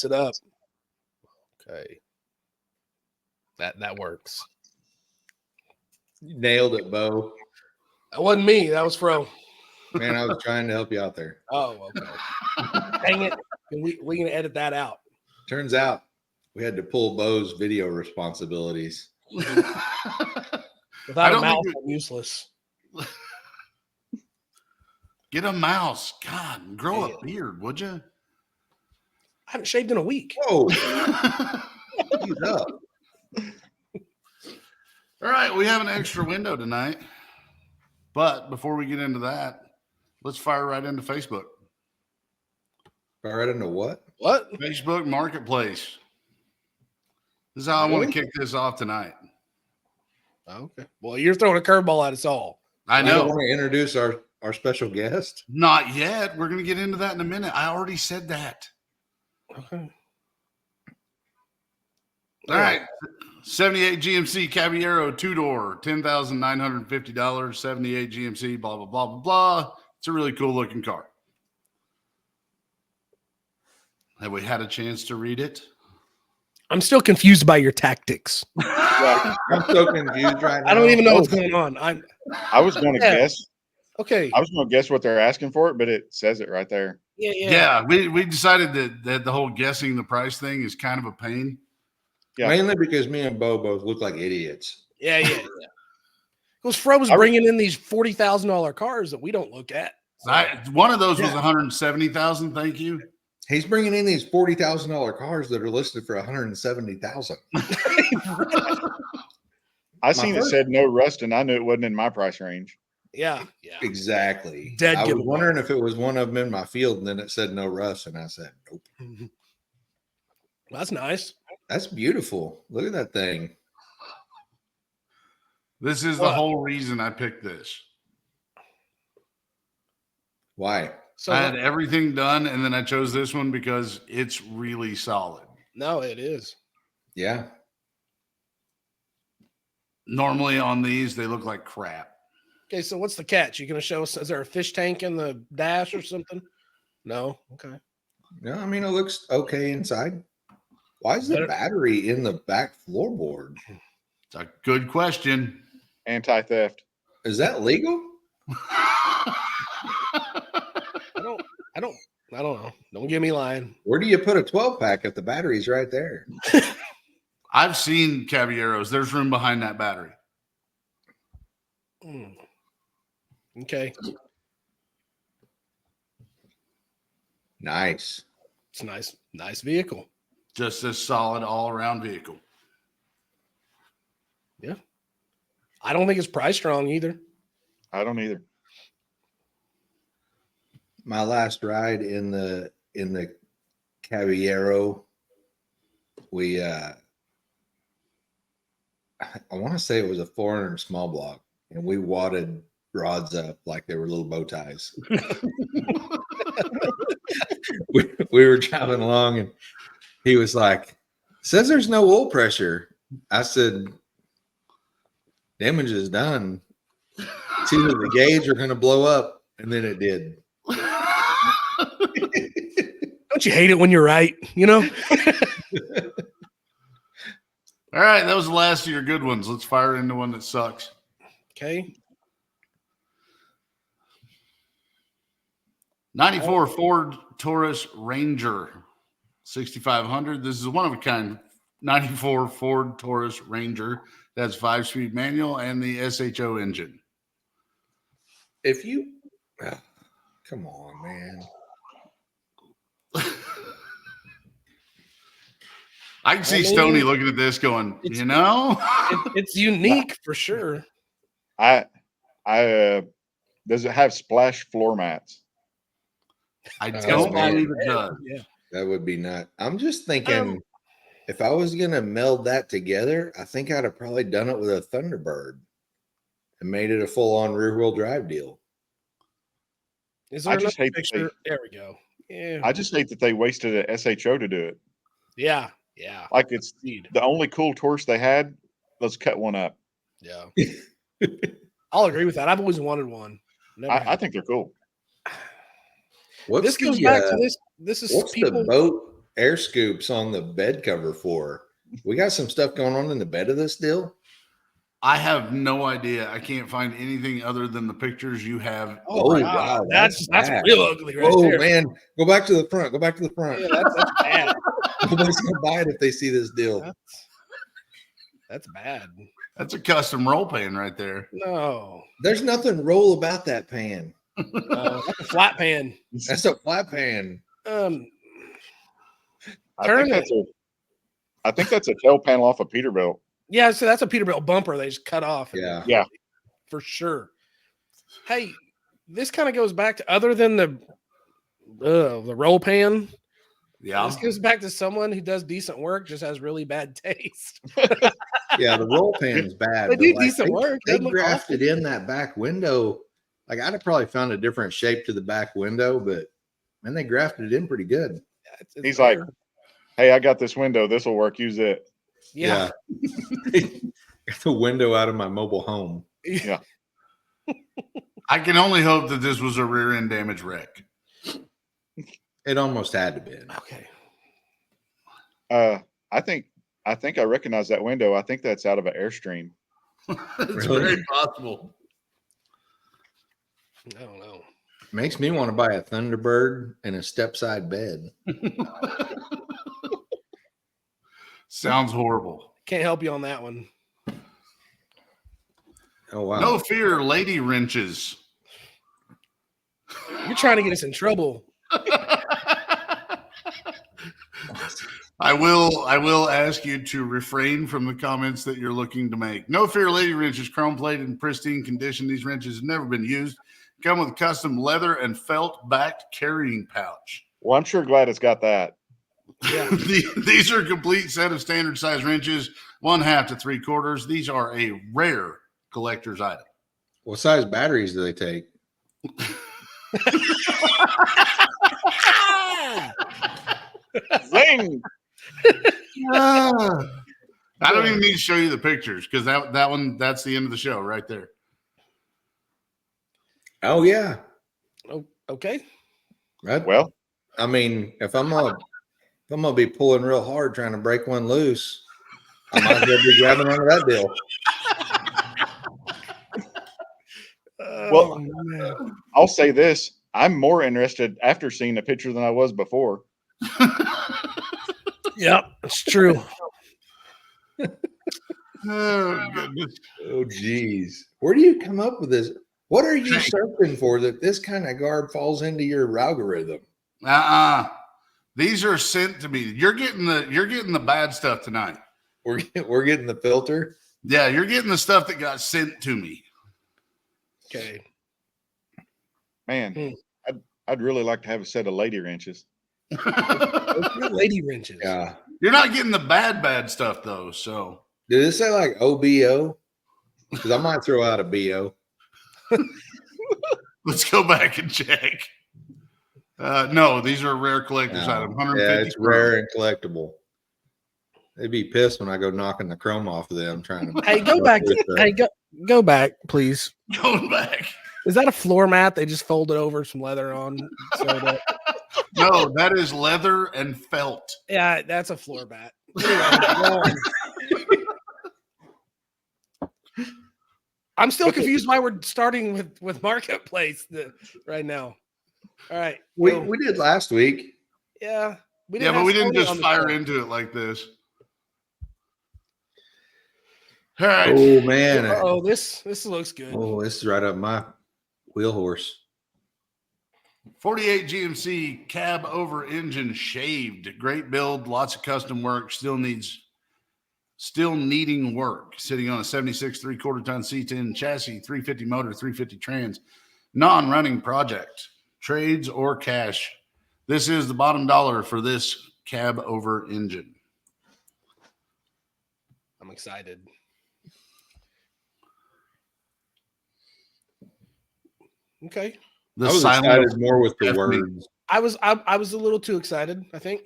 mess it up. Okay. That works. You nailed it, Bo. That wasn't me. That was Fro. Man, I was trying to help you out there. Oh, okay. Dang it. We can edit that out. Turns out we had to pull Bo's video responsibilities. Without a mouse, I'm useless. Get a mouse. God, grow a beard, would you? I haven't shaved in a week. Whoa. He's up. All right, we have an extra window tonight. But before we get into that, let's fire right into Facebook. Fire right into what? What? Facebook Marketplace. This is how I want to kick this off tonight. Okay. Well, you're throwing a curveball at us all. I know. You want to introduce our special guest? Not yet. We're going to get into that in a minute. I already said that. Okay. All right. 78 GMC Caballero 2-door, $10,950, 78 GMC, blah, blah, blah, blah, blah. It's a really cool looking car. Have we had a chance to read it? I'm still confused by your tactics. Yeah, I'm so confused right now. I don't even know what's going on. I was going to guess. Okay. I was going to guess what they're asking for it, but it says it right there. Yeah. We decided that the whole guessing the price thing is kind of a pain. Yeah. Mainly because me and Bo both look like idiots. Yeah. Because Fro was bringing in these $40,000 cars that we don't look at. So. One of those was $170,000. Thank you. He's bringing in these $40,000 cars that are listed for $170,000. I seen it said no rust, and I knew it wasn't in my price range. Yeah. Exactly. Dead I was giveaway. wondering if it was one of them in my field, and then it said no rust, and I said nope. Well, that's nice. That's beautiful. Look at that thing. This is the whole reason I picked this. Why? So I had everything done, and then I chose this one because it's really solid. No, it is. Yeah. Normally on these, they look like crap. Okay, so what's the catch? You going to show us? Is there a fish tank in the dash or something? No? Okay. No, I mean, it looks okay inside. Why is the battery in the back floorboard? It's a good question. Anti-theft. Is that legal? I don't know. Don't get me lying. Where do you put a 12-pack if the battery's right there? I've seen Caballeros. There's room behind that battery. Okay. Nice. It's nice. Nice vehicle. Just a solid all-around vehicle. Yeah. I don't think it's price strong either. I don't either. My last ride in the Caballero, we I want to say it was a 400 small block, and we wadded rods up like they were little bow ties. we were driving along, and he was like, "Says there's no oil pressure." I said, "Damage is done. It's either the gauge are going to blow up," and then it did. Don't you hate it when you're right? You know? All right, that was the last of your good ones. Let's fire into one that sucks. Okay. 94 Ford Taurus Ranger, 6,500. This is a one-of-a-kind 94 Ford Taurus Ranger. That's 5-speed manual and the SHO engine. If you come on, man. I can see Stoney looking at this going, it's unique for sure. Does it have splash floor mats? I don't believe it does. Yeah. That would be not. I'm just thinking if I was going to meld that together, I think I'd have probably done it with a Thunderbird and made it a full-on rear-wheel drive deal. Is there I just hate picture? There we go. Yeah. I just hate that they wasted a SHO to do it. Yeah. Like it's the only cool Taurus they had. Let's cut one up. Yeah. I'll agree with that. I've always wanted one. I think they're cool. This goes back to this. This is what's people. the boat air scoops on the bed cover for? We got some stuff going on in the bed of this deal. I have no idea. I can't find anything other than the pictures you have. Oh, right wow. now. That's bad. real ugly right Oh there. man, go back to the front. Go back to the front. Yeah, that's bad. Nobody's gonna buy it if they see this deal. That's bad. That's a custom roll pan right there. No, There's nothing roll about that pan. no, that's a flat pan. That's a flat pan. Um, I Turn think that's a tail panel off a Peterbilt. yeah, so that's a Peterbilt bumper they just cut off. Yeah. Yeah. For sure. Hey, this kind of goes back to other than the roll pan. Yeah. This goes back to someone who does decent work, just has really bad taste. Yeah, the roll pan's bad. They but, do decent work. They Doesn't look grafted in that back window. Like I'd have probably found a different shape to the back window, but man, they grafted it in pretty good. It's He's there. like, hey, I got this window. This will work. Use it. Yeah. Get the window out of my mobile home. Yeah. I can only hope that this was a rear end damage wreck. It almost had to be. Okay. I think I recognize that window. I think that's out of an Airstream. It's Really? very possible. I don't know. Makes me want to buy a Thunderbird and a step-side bed. Sounds horrible. Can't help you on that one. Oh wow. No fear, lady wrenches. You're trying to get us in trouble. I will ask you to refrain from the comments that you're looking to make. No fear, lady wrenches, chrome plated in pristine condition. These wrenches have never been used. Come with a custom leather and felt backed carrying pouch. Well, I'm sure glad it's got that. Yeah. These are a complete set of standard size wrenches, 1/2 to 3/4. These are a rare collector's item. What size batteries do they take? Zing! I don't even need to show you the pictures because that's the end of the show right there. Oh yeah. Oh, okay. Right. Well, I mean, if I'm gonna be pulling real hard trying to break one loose, I might as well be grabbing onto that deal. Well, man. I'll say this. I'm more interested after seeing the picture than I was before. Yep, it's true. Oh, goodness. Oh geez. Where do you come up with this? What are you searching for that this kind of garb falls into your algorithm? These are sent to me. You're getting the bad stuff tonight. We're getting the filter. Yeah, you're getting the stuff that got sent to me. Okay. Man, I'd really like to have a set of lady wrenches. Lady wrenches. Yeah. You're not getting the bad stuff though. So Did it say like OBO? Because I might throw out a BO. let's go back and check. No, these are rare collector's item. 150. Yeah, it's rare and collectible. They'd be pissed when I go knocking the chrome off of them trying to. Hey, go back. Hey, go back, please. Going back. Is that a floor mat? They just folded over some leather on. So that, No, that is leather and felt. yeah, that's a floor mat. Anyway, go on. I'm still confused why we're starting with marketplace right now. All right, We go. did last week. Yeah, But have we didn't Stoney just on the fire show. into it like this. All right. Oh man. Oh, this looks good. Oh, this is right up my wheel horse. 48 GMC cab over engine shaved. Great build, lots of custom work, still needing work. Sitting on a 76 3/4 ton C10 chassis, 350 motor, 350 trans. Non-running project. Trades or cash. This is the bottom dollar for this cab over engine. I'm excited. Okay. The I was silent excited more with the deafening. words. I was a little too excited, I think.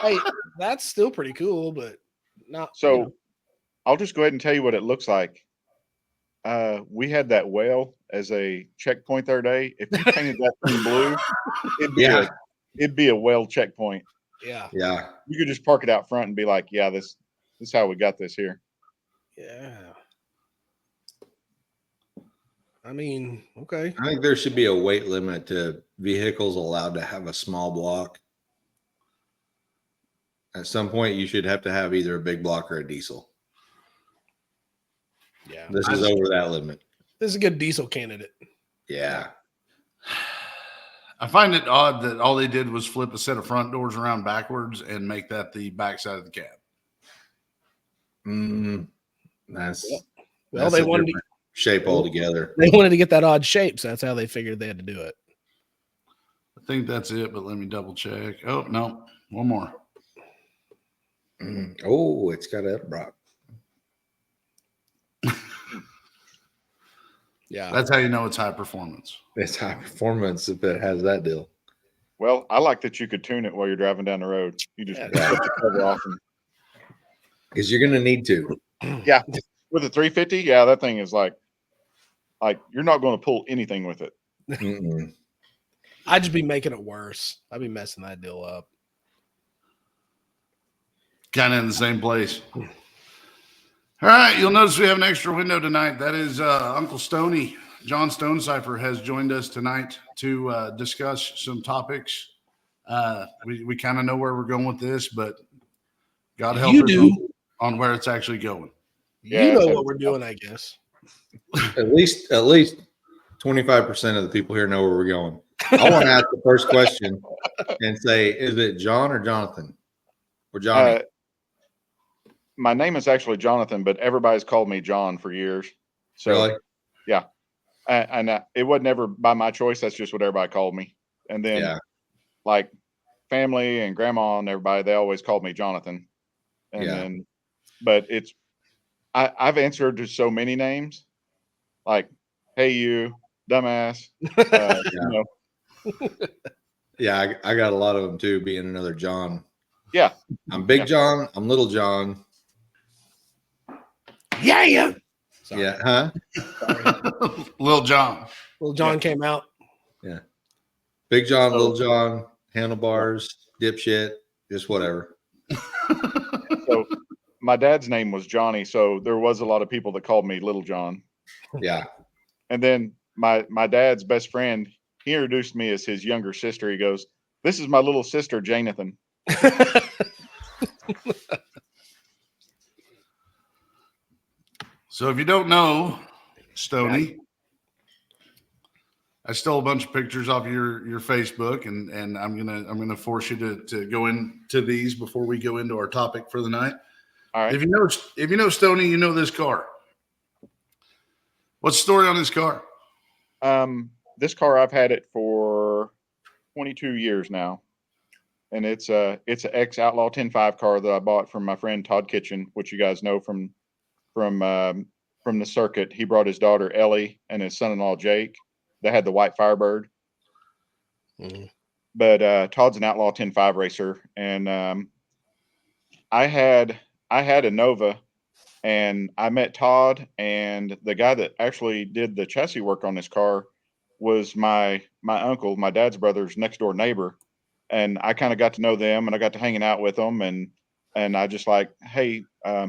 Hey, that's still pretty cool, but not So I'll just go ahead and tell you what it looks like. We had that whale as a checkpoint the other day. If you painted that thing blue, it'd be a whale checkpoint. Yeah. Yeah. You could just park it out front and be like, yeah, this is how we got this here. Yeah. I mean, okay. I think there should be a weight limit to vehicles allowed to have a small block. At some point, you should have to have either a big block or a diesel. Yeah. This is over that limit. This is a good diesel candidate. Yeah. I find it odd that all they did was flip a set of front doors around backwards and make that the backside of the cab. That's Well, that's they a wanted different shape altogether. they wanted to get that odd shape, so that's how they figured they had to do it. I think that's it, but let me double check. Oh, no, one more. Oh, it's got a Brock. Yeah. That's how you know it's high performance. It's high performance if it has that deal. Well, I like that you could tune it while you're driving down the road. You just put the cover off. Because you're going to need to. Yeah. With a 350, yeah, that thing is like you're not going to pull anything with it. I'd just be making it worse. I'd be messing that deal up. Kind of in the same place. All right, you'll notice we have an extra window tonight. That is Uncle Stoney. John Stonecipher has joined us tonight to discuss some topics. We kind of know where we're going with this, but God help You us do. on where it's actually going. You Yeah, know so- what we're doing, I guess. At least 25% of the people here know where we're going. I want to ask the first question and say, is it John or Jonathan? Or Johnny? My name is actually Jonathan, but everybody's called me John for years. So Really? yeah, and it wasn't ever by my choice. That's just what everybody called me. And then Yeah. like family and grandma and everybody, they always called me Jonathan. And Yeah. then, but it's I've answered to so many names, like hey you, dumbass. You know, Yeah, I got a lot of them too, being another John. yeah, I'm Big Yeah. John. I'm Little John. Yeah. Sorry. Yeah. Huh? Sorry. Lil John. Little John came out. Yeah. Big John, So- Little John, handlebars, dipshit, just whatever. so my dad's name was Johnny, so there was a lot of people that called me Little John. Yeah. And then my dad's best friend, he introduced me as his younger sister. He goes, "This is my little sister, Jonathan." So if you don't know, Stoney, I stole a bunch of pictures off your Facebook, and I'm gonna force you to go into these before we go into our topic for the night. All right. If you know Stoney, you know this car. What's the story on this car? This car, I've had it for 22 years now, and it's an ex Outlaw 10.5 car that I bought from my friend Todd Kitchen, which you guys know from the circuit. He brought his daughter Ellie and his son-in-law Jake. They had the white Firebird. Mhm. But Todd's an Outlaw 10.5 racer, and I had a Nova, and I met Todd, and the guy that actually did the chassis work on this car was my uncle, my dad's brother's next door neighbor, and I kind of got to know them, and I got to hanging out with them, and I just like, hey,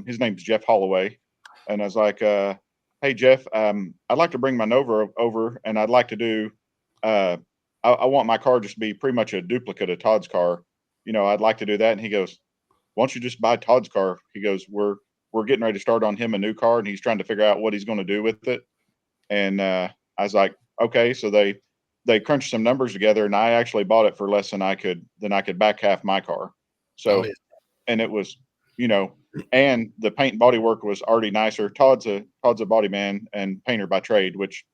his name's Jeff Holloway, and I was like, hey Jeff, I'd like to bring my Nova over, and I'd like to do, I want my car just to be pretty much a duplicate of Todd's car. You know, I'd like to do that, and he goes, why don't you just buy Todd's car? He goes, we're getting ready to start on him a new car, and he's trying to figure out what he's going to do with it. And I was like, okay. So they crunched some numbers together, and I actually bought it for less than I could back half my car. So, Oh, yeah. and it was, you know, and the paint and body work was already nicer. Todd's a body man and painter by trade, which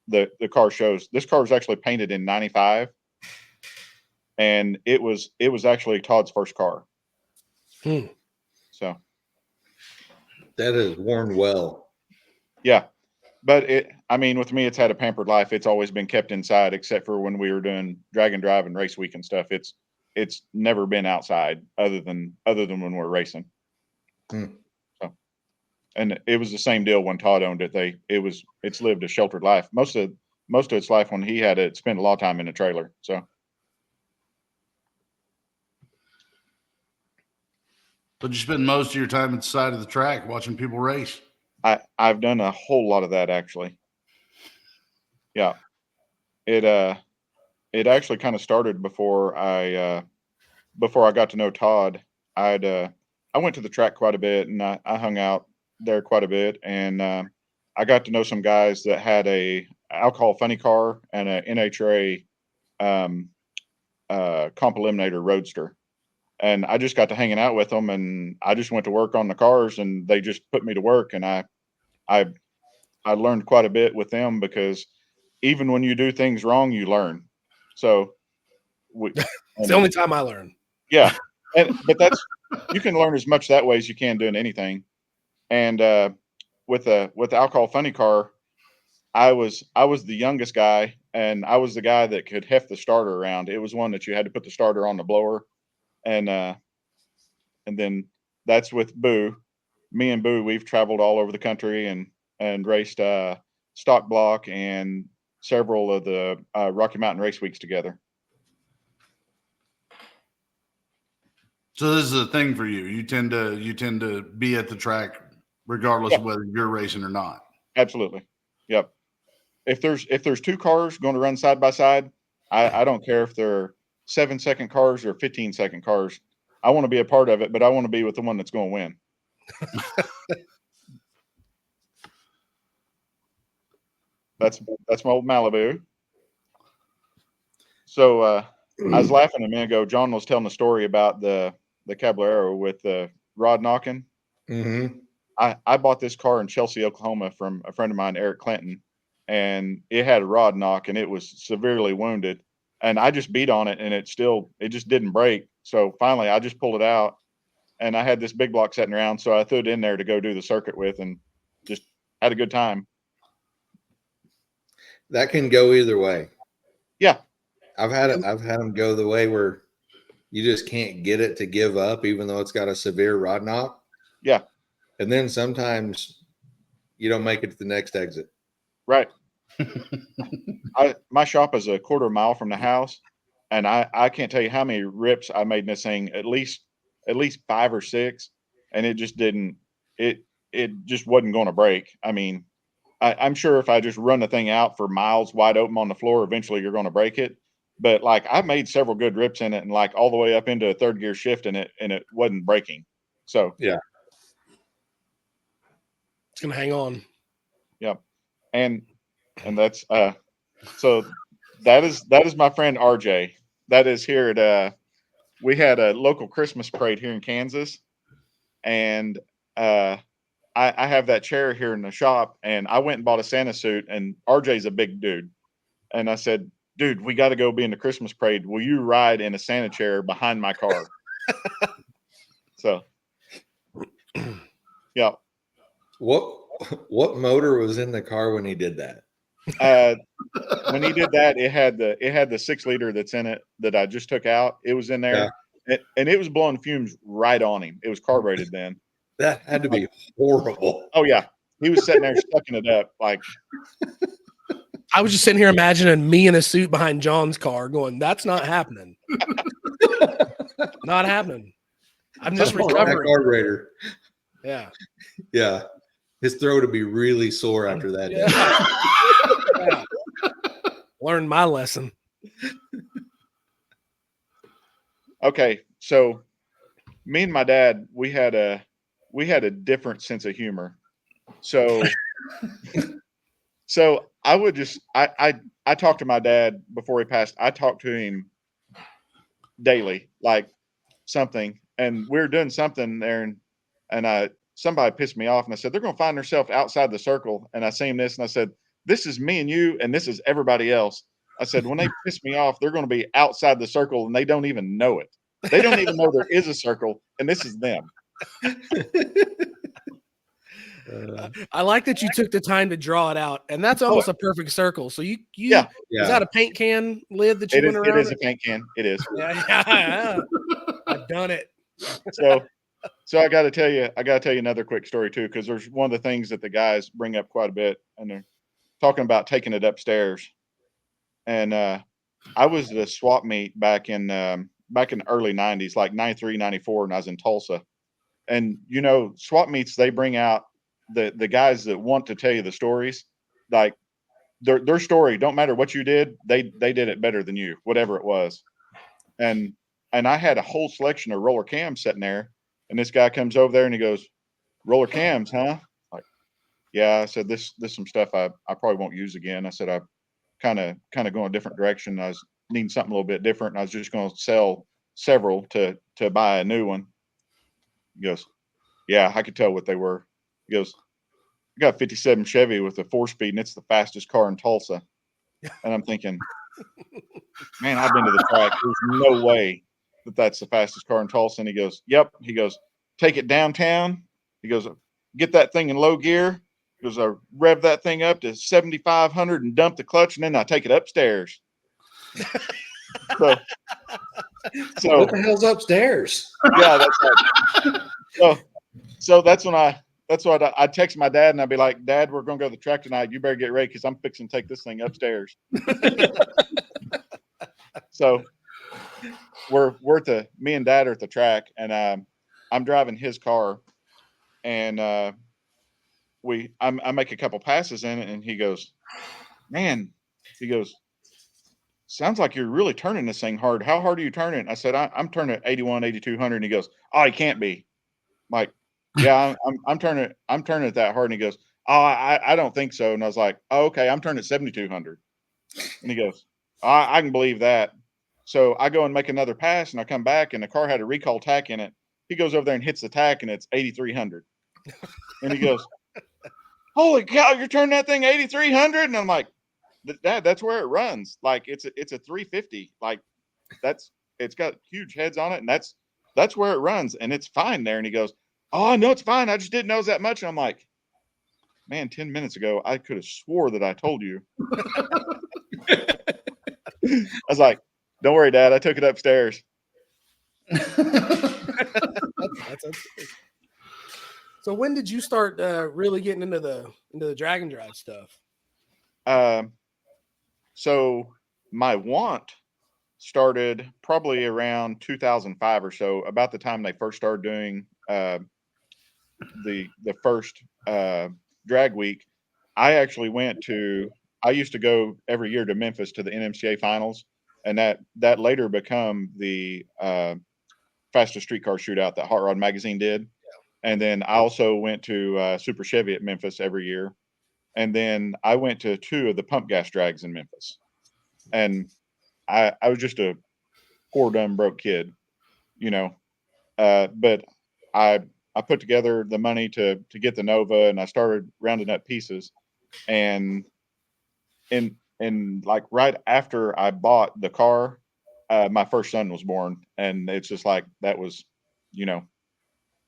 the car shows. This car was actually painted in '95, and it was actually Todd's first car. So. That is worn well. Yeah. But I mean, with me, it's had a pampered life. It's always been kept inside, except for when we were doing drag and drive and race week and stuff. It's never been outside other than when we're racing. So, and it was the same deal when Todd owned it. It's lived a sheltered life. Most of its life when he had it spent a lot of time in a trailer. So But you spend most of your time at the side of the track watching people race. I've done a whole lot of that actually. Yeah. It actually kind of started before I got to know Todd. I went to the track quite a bit, and I hung out there quite a bit, and I got to know some guys that had a alcohol funny car and a NHRA comp eliminator roadster, and I just got to hanging out with them, and I just went to work on the cars, and they just put me to work, and I I learned quite a bit with them because even when you do things wrong, you learn. So we, It's the only time I learn. yeah, but that's you can learn as much that way as you can doing anything. And with the alcohol funny car, I was the youngest guy, and I was the guy that could heft the starter around. It was one that you had to put the starter on the blower, and then that's with Boo. Me and Boo, we've traveled all over the country and raced stock block and several of the Rocky Mountain Race Weeks together. So this is a thing for you. You tend to be at the track regardless of whether you're racing or not. Absolutely. Yep. If there's two cars going to run side by side, I don't care if they're 7-second cars or 15-second cars. I want to be a part of it, but I want to be with the one that's going to win. That's my old Malibu. So I was laughing a minute ago. John was telling a story about the Caballero with the rod knocking. Mm-hmm. I bought this car in Chelsea, Oklahoma from a friend of mine, Eric Clinton, and it had a rod knock and it was severely wounded. And I just beat on it and it just didn't break. So finally I just pulled it out and I had this big block sitting around. So I threw it in there to go do the circuit with and just had a good time. That can go either way. Yeah. I've had them go the way where you just can't get it to give up, even though it's got a severe rod knock. Yeah. And then sometimes you don't make it to the next exit. Right. My shop is a quarter mile from the house, and I can't tell you how many rips I made in this thing, at least 5 or 6, and it just didn't it just wasn't going to break. I mean, I'm sure if I just run the thing out for miles wide open on the floor, eventually you're going to break it. But like I made several good rips in it, and like all the way up into a third gear shift in it, and it wasn't breaking. So yeah, it's gonna hang on. Yep, and that's so that is my friend RJ. That is here at we had a local Christmas parade here in Kansas, and I have that chair here in the shop, and I went and bought a Santa suit, and RJ's a big dude, and I said, dude, we got to go be in the Christmas parade. Will you ride in a Santa chair behind my car? So, yeah. What motor was in the car when he did that? When he did that, it had the 6-liter that's in it that I just took out. It was in there, and it was blowing fumes right on him. It was carbureted then. That had to be horrible. Oh yeah, he was sitting there sucking it up like. I was just sitting here imagining me in a suit behind John's car, going, "That's not happening. Not happening. I'm just recovering." Carburetor. Yeah. Yeah. His throat would be really sore after that day. Yeah. Learned my lesson. Okay, so me and my dad, we had a different sense of humor. So I would just I talked to my dad before he passed. I talked to him daily, like something, and we were doing something there, and somebody pissed me off, and I said they're going to find themselves outside the circle, and I seen this, and I said this is me and you, and this is everybody else. I said when they piss me off, they're going to be outside the circle, and they don't even know it. They don't even know there is a circle, and this is them. I like that you took the time to draw it out, and that's almost a perfect circle. So you is that a paint can lid that you went around? It is a paint can. It is. Yeah. I've done it. So I got to tell you another quick story too, because there's one of the things that the guys bring up quite a bit, and they're talking about taking it upstairs. And I was at a swap meet back in the early 90s, like 93, 94, and I was in Tulsa. And you know, swap meets, they bring out the guys that want to tell you the stories. Like their story, don't matter what you did, they did it better than you, whatever it was. And I had a whole selection of roller cams sitting there, and this guy comes over there and he goes, "Roller cams, huh?" Like, yeah. I said, this some stuff I probably won't use again. I said, I kind of going a different direction. I was needing something a little bit different, and I was just going to sell several to buy a new one. He goes, "Yeah, I could tell what they were." He goes, "I got a 57 Chevy with a 4-speed, and it's the fastest car in Tulsa." And I'm thinking, man, I've been to the track. There's no way that that's the fastest car in Tulsa. And he goes, "Yep." He goes, "Take it downtown." He goes, "Get that thing in low gear." He goes, "I rev that thing up to 7,500 and dump the clutch, and then I take it upstairs." So, What the hell's upstairs? yeah, that's like, so that's what I text my dad, and I'd be like, "Dad, we're gonna go to the track tonight. You better get ready because I'm fixing to take this thing upstairs." So me and Dad are at the track, and I'm driving his car, and I make a couple passes in it, and he goes, "Man," he goes, "sounds like you're really turning this thing hard. How hard are you turning?" I said, I'm turning it 81, 8,200. And he goes, "Oh, he can't be." I'm like, "Yeah, I'm turning it that hard." And he goes, "Oh, I don't think so." And I was like, "Oh, okay, I'm turning it 7,200." And he goes, I can believe that." So I go and make another pass, and I come back, and the car had a recall tack in it. He goes over there and hits the tack, and it's 8,300. And he goes, "Holy cow, you're turning that thing 8,300?" And I'm like, "Dad, that's where it runs. Like it's a 350. Like it's got huge heads on it, and that's where it runs, and it's fine there." And he goes, "Oh, no, it's fine. I just didn't know it was that much." And I'm like, "Man, 10 minutes ago, I could have swore that I told you." I was like, "Don't worry, Dad. I took it upstairs." That's so when did you start really getting into the drag and drive stuff? So my want started probably around 2005 or so, about the time they first started doing the first drag week. I used to go every year to Memphis to the NMCA finals, and that later become the fastest streetcar shootout that Hot Rod Magazine did. And then I also went to Super Chevy at Memphis every year. And then I went to 2 of the pump gas drags in Memphis. And I was just a poor, dumb, broke kid, you know. But I put together the money to get the Nova, and I started rounding up pieces. And in like right after I bought the car, my first son was born, and it's just like that was, you know,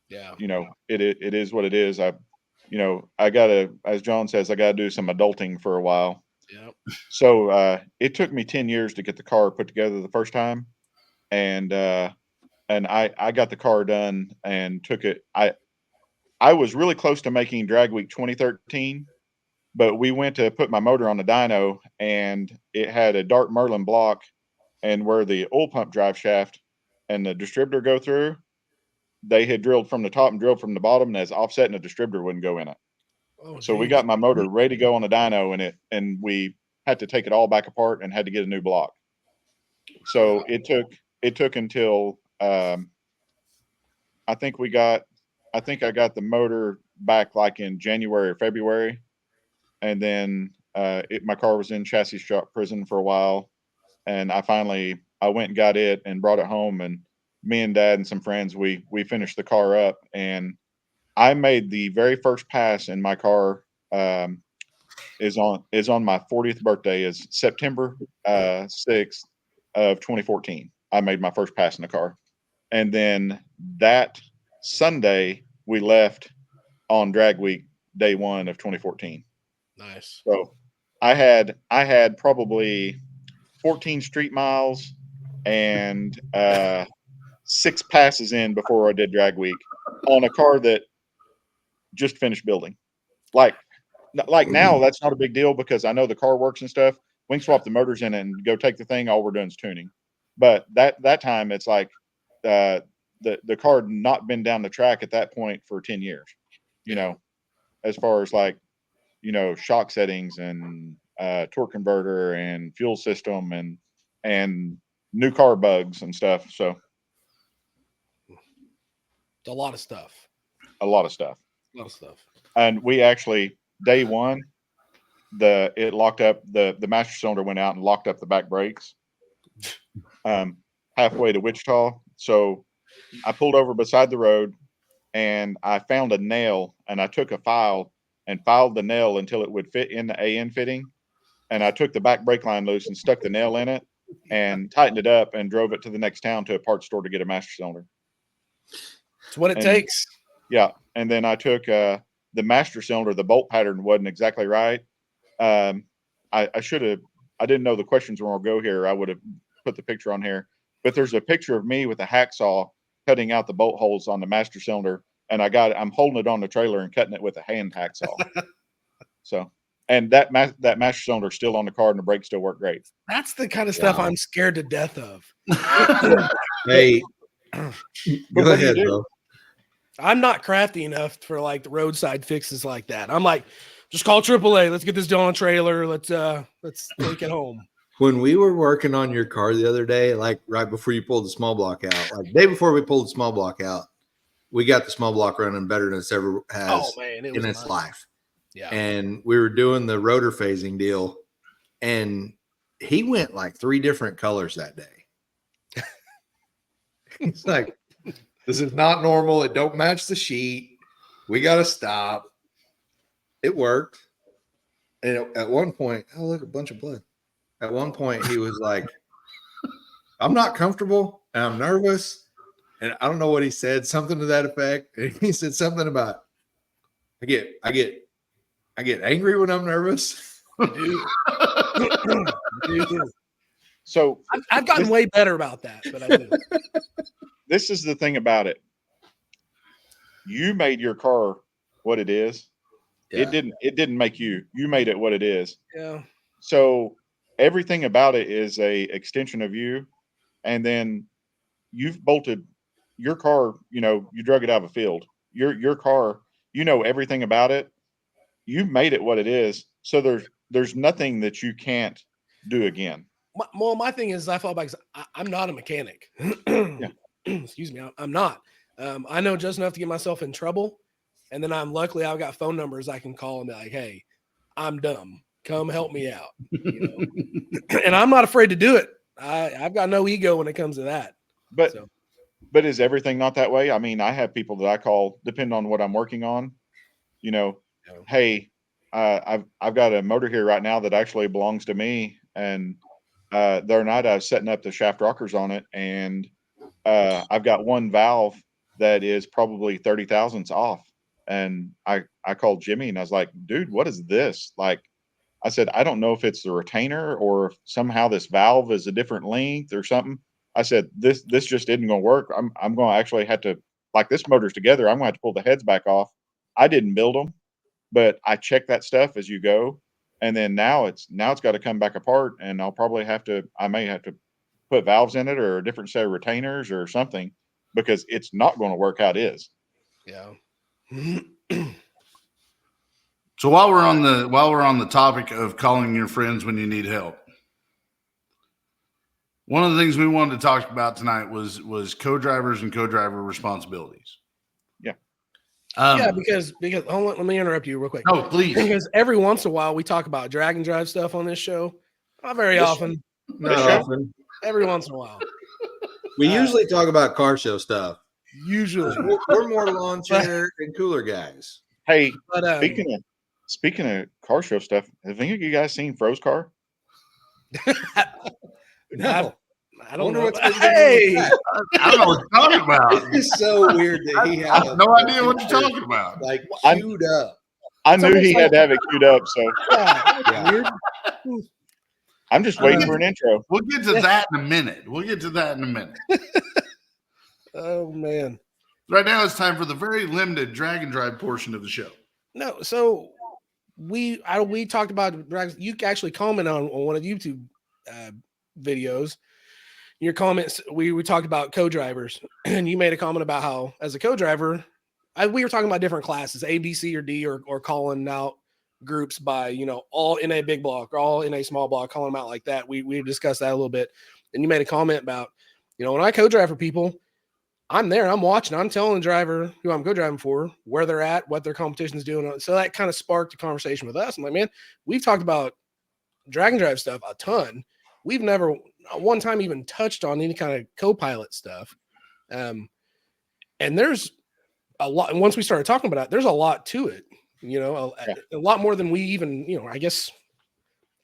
Yeah. it is what it is. I gotta, as John says, I gotta do some adulting for a while. Yeah. So it took me 10 years to get the car put together the first time, and I got the car done and took it. I was really close to making Drag Week 2013, but we went to put my motor on the dyno, and it had a Dart Merlin block, and where the oil pump drive shaft and the distributor go through, they had drilled from the top and drilled from the bottom, and as offset, and the distributor wouldn't go in it. Oh, So we geez. got my motor ready to go on the dyno, and we had to take it all back apart and had to get a new block. So it took until I think I got the motor back like in January or February, and then my car was in chassis shop prison for a while, and I went and got it and brought it home, and me and Dad and some friends, we finished the car up, and I made the very first pass in my car. Is on my 40th birthday, is September 6th of 2014. I made my first pass in the car, and then that Sunday we left on Drag Week day 1 of 2014. Nice. So I had probably 14 street miles and 6 passes in before I did Drag Week on a car that just finished building. Like now, that's not a big deal because I know the car works and stuff. We can swap the motors in and go take the thing. All we're doing is tuning. But that time, it's like the car had not been down the track at that point for 10 years, you know, as far as like, you know, shock settings and torque converter and fuel system and new car bugs and stuff. So It's a lot of stuff. a lot of stuff. A lot of stuff. And we actually day one, it locked up the master cylinder went out and locked up the back brakes halfway to Wichita. So I pulled over beside the road and I found a nail and I took a file and filed the nail until it would fit in the AN fitting. And I took the back brake line loose and stuck the nail in it and tightened it up and drove it to the next town to a parts store to get a master cylinder. It's what it takes. Yeah. And then I took the master cylinder, the bolt pattern wasn't exactly right. I didn't know the questions were going to go here. I would have put the picture on here, but there's a picture of me with a hacksaw cutting out the bolt holes on the master cylinder. And I'm holding it on the trailer and cutting it with a hand hacksaw. So, and that master cylinder is still on the car and the brakes still work great. That's the kind of stuff I'm scared to death of. Hey, go ahead, bro. I'm not crafty enough for like the roadside fixes like that. I'm like, just call AAA. Let's get this done on a trailer. Let's take it home. When we were working on your car the other day, like right before you pulled the small block out, like the day before we pulled the small block out, we got the small block running better than it's ever has in its life. Yeah. And we were doing the rotor phasing deal, and he went like 3 different colors that day. He's like, this is not normal. It don't match the sheet. We got to stop. It worked. And at one point, oh, look, a bunch of blood. At one point, he was like, I'm not comfortable and I'm nervous. And I don't know what he said, something to that effect. And he said something about, I get angry when I'm nervous. So I've gotten way better about that, but I do. This is the thing about it. You made your car what it is. Yeah. It didn't make you. You made it what it is. Yeah. So everything about it is a extension of you. And then you've bolted your car, you know, you drug it out of a field. Your car, you know everything about it. You made it what it is. So there's nothing that you can't do again. My thing is I fall back. I'm not a mechanic. Yeah. Excuse me. I'm not. I know just enough to get myself in trouble. And then luckily I've got phone numbers I can call and be like, hey, I'm dumb. Come help me out. You know? And I'm not afraid to do it. I've got no ego when it comes to that. But is everything not that way? I mean, I have people that I call, depending on what I'm working on, you know, hey, I've got a motor here right now that actually belongs to me. And the other night I was setting up the shaft rockers on it, and I've got one valve that is probably 30 thousandths off. And I called Jimmy and I was like, dude, what is this? Like, I said, I don't know if it's the retainer or if somehow this valve is a different length or something. I said, this just isn't going to work. I'm going to actually have to, like, this motor's together. I'm going to have to pull the heads back off. I didn't build them, but I check that stuff as you go. And then now it's got to come back apart, and I may have to put valves in it or a different set of retainers or something, because it's not going to work how it is. Yeah. So while we're on the topic of calling your friends when you need help, one of the things we wanted to talk about tonight was co-drivers and co-driver responsibilities. Yeah. Yeah, because hold on, let me interrupt you real quick. No, please. Because every once in a while we talk about drag and drive stuff on this show. Not very often. Not often. Every once in a while. We usually talk about car show stuff. Usually. We're more lawn chair and cooler guys. Hey, speaking of car show stuff, have any of you guys seen Fro's car? No. I don't know. What's been I don't know what you're talking about. It's so weird that he has no idea what you're talking about. Like queued up. I knew he had to have it queued up, so Yeah. Weird. I'm just waiting for an intro. We'll get to that in a minute. Oh man. Right now it's time for the very limited drag and drive portion of the show. No, so we talked about drags. You actually comment on one of the YouTube videos. your comments, we talked about co-drivers, and you made a comment about how, as a co-driver, we were talking about different classes, A, B, C, or D, or calling out groups by, you know, all in a big block or all in a small block, calling them out like that. We discussed that a little bit. And you made a comment about, you know, when I co-drive for people, I'm there, I'm watching, I'm telling the driver who I'm co-driving for where they're at, what their competition's doing. So that kind of sparked a conversation with us. I'm like, man, we've talked about drag and drive stuff a ton. We've never one time even touched on any kind of co-pilot stuff. And there's a lot. And once we started talking about it, there's a lot to it, you know, a lot more than we even, you know, I guess,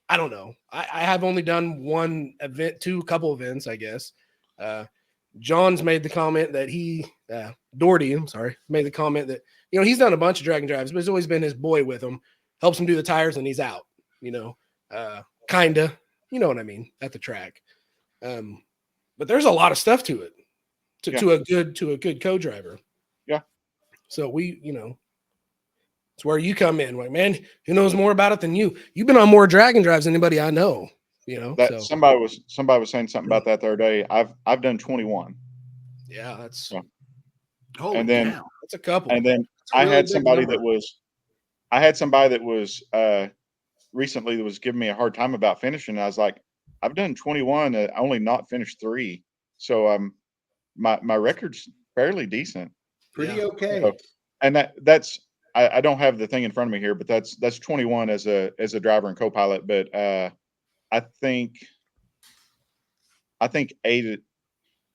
I don't know. I have only done one event, couple events, I guess. John's made the comment that Doherty, I'm sorry, made the comment that, you know, he's done a bunch of drag and drives, but it's always been his boy with him, helps him do the tires, and he's out, you know, kinda, you know what I mean, at the track. But there's a lot of stuff to it, to a good co-driver. Yeah. So we, you know, it's where you come in. Like, man, who knows more about it than you? You've been on more drag and drives than anybody I know. You know, That so somebody was saying something about that the other day. I've done 21. yeah, that's Holy And then- cow. that's a couple. And then That's a I really had big somebody number. that was recently that was giving me a hard time about finishing. I was like, I've done 21, I only not finished 3. So my record's fairly decent. Pretty Yeah. okay. So, and that's I don't have the thing in front of me here, but that's 21 as a driver and co-pilot. But I think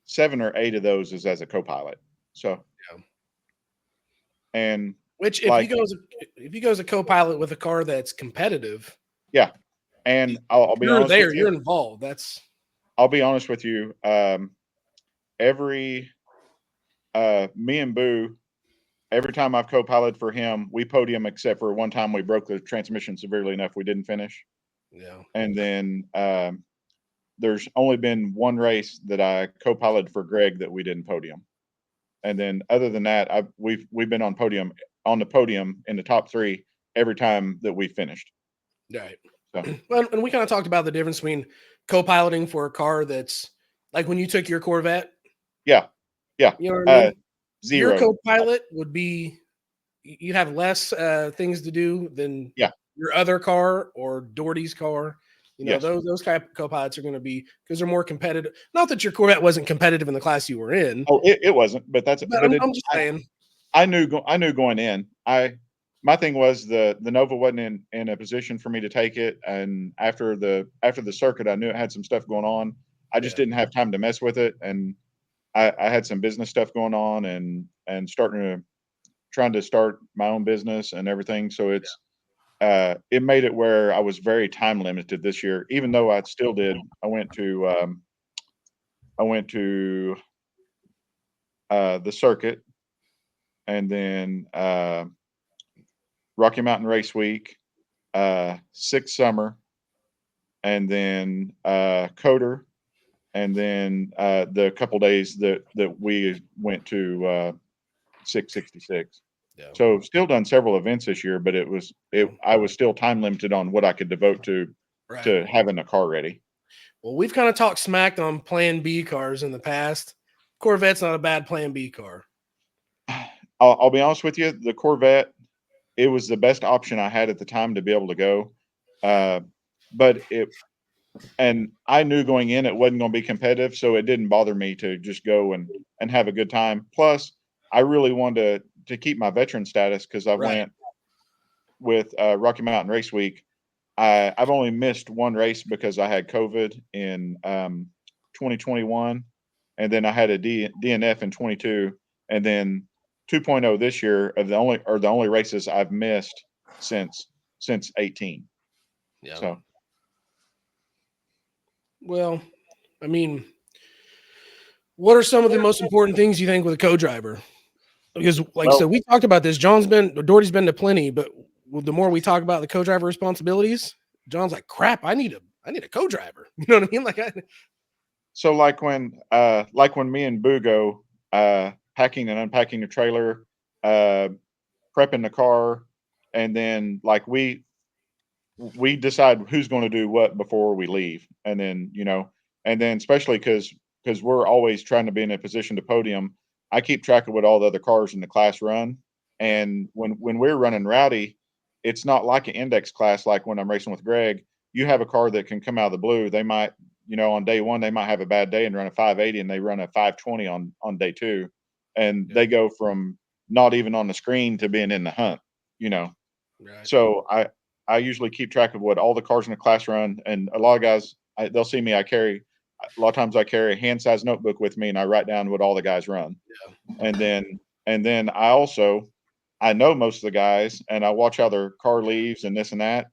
7 or 8 of those is as a co-pilot. So Yeah. And Which if you go as a co-pilot with a car that's competitive, and I'll be you're honest there, with you're you. involved. That's I'll be honest with you. Every me and Boo, every time I've co-piloted for him, we podium except for one time we broke the transmission severely enough we didn't finish. yeah. And then there's only been one race that I co-piloted for Greg that we didn't podium. And then other than that, we've been on the podium in the top 3 every time that we finished. Right. So. Well, and we kind of talked about the difference between co-piloting for a car that's like when you took your Corvette. Yeah. You know what I mean? 0. Your co-pilot would be, you have less things to do than your other car or Doherty's car. You know, Yes. those kind of co-pilots are going to be, because they're more competitive. Not that your Corvette wasn't competitive in the class you were in. Oh, it wasn't, but I'm just saying. I knew going in. My thing was the Nova wasn't in a position for me to take it, and after the circuit, I knew it had some stuff going on. I just didn't have time to mess with it, and I had some business stuff going on, and trying to start my own business and everything. So it's it made it where I was very time limited this year, even though I still did. I went to the circuit, and then Rocky Mountain Race Week, 6 Summer, and then Coder, and then the couple days that we went to 666. Yeah. So still done several events this year, but I was still time limited on what I could devote to having a car ready. Well, we've kind of talked smack on Plan B cars in the past. Corvette's not a bad Plan B car. I'll be honest with you, the Corvette, it was the best option I had at the time to be able to go. But and I knew going in it wasn't going to be competitive, so it didn't bother me to just go and have a good time. Plus, I really wanted to keep my veteran status because I went with Rocky Mountain Race Week. I've only missed one race because I had COVID in 2021, and then I had a DNF in 22, and then 2.0 this year are the only races I've missed since 18. Yeah. So, well, I mean, what are some of the most important things you think with a co-driver? Because, like I said, we talked about this. Doherty's been to plenty, but the more we talk about the co-driver responsibilities, John's like, crap, I need a co-driver. You know what I mean? So like when me and Boo go packing and unpacking the trailer, prepping the car, and then like we decide who's going to do what before we leave, and then especially because because we're always trying to be in a position to podium. I keep track of what all the other cars in the class run. And when we're running rowdy, it's not like an index class like when I'm racing with Greg. You have a car that can come out of the blue. They might, on day one, they might have a bad day and run a 580, and they run a 520 on day two. And they go from not even on the screen to being in the hunt, Right. So I usually keep track of what all the cars in the class run. And a lot of guys, they'll see me. A lot of times I carry a hand sized notebook with me and I write down what all the guys run. And then I know most of the guys and I watch how their car leaves and this and that.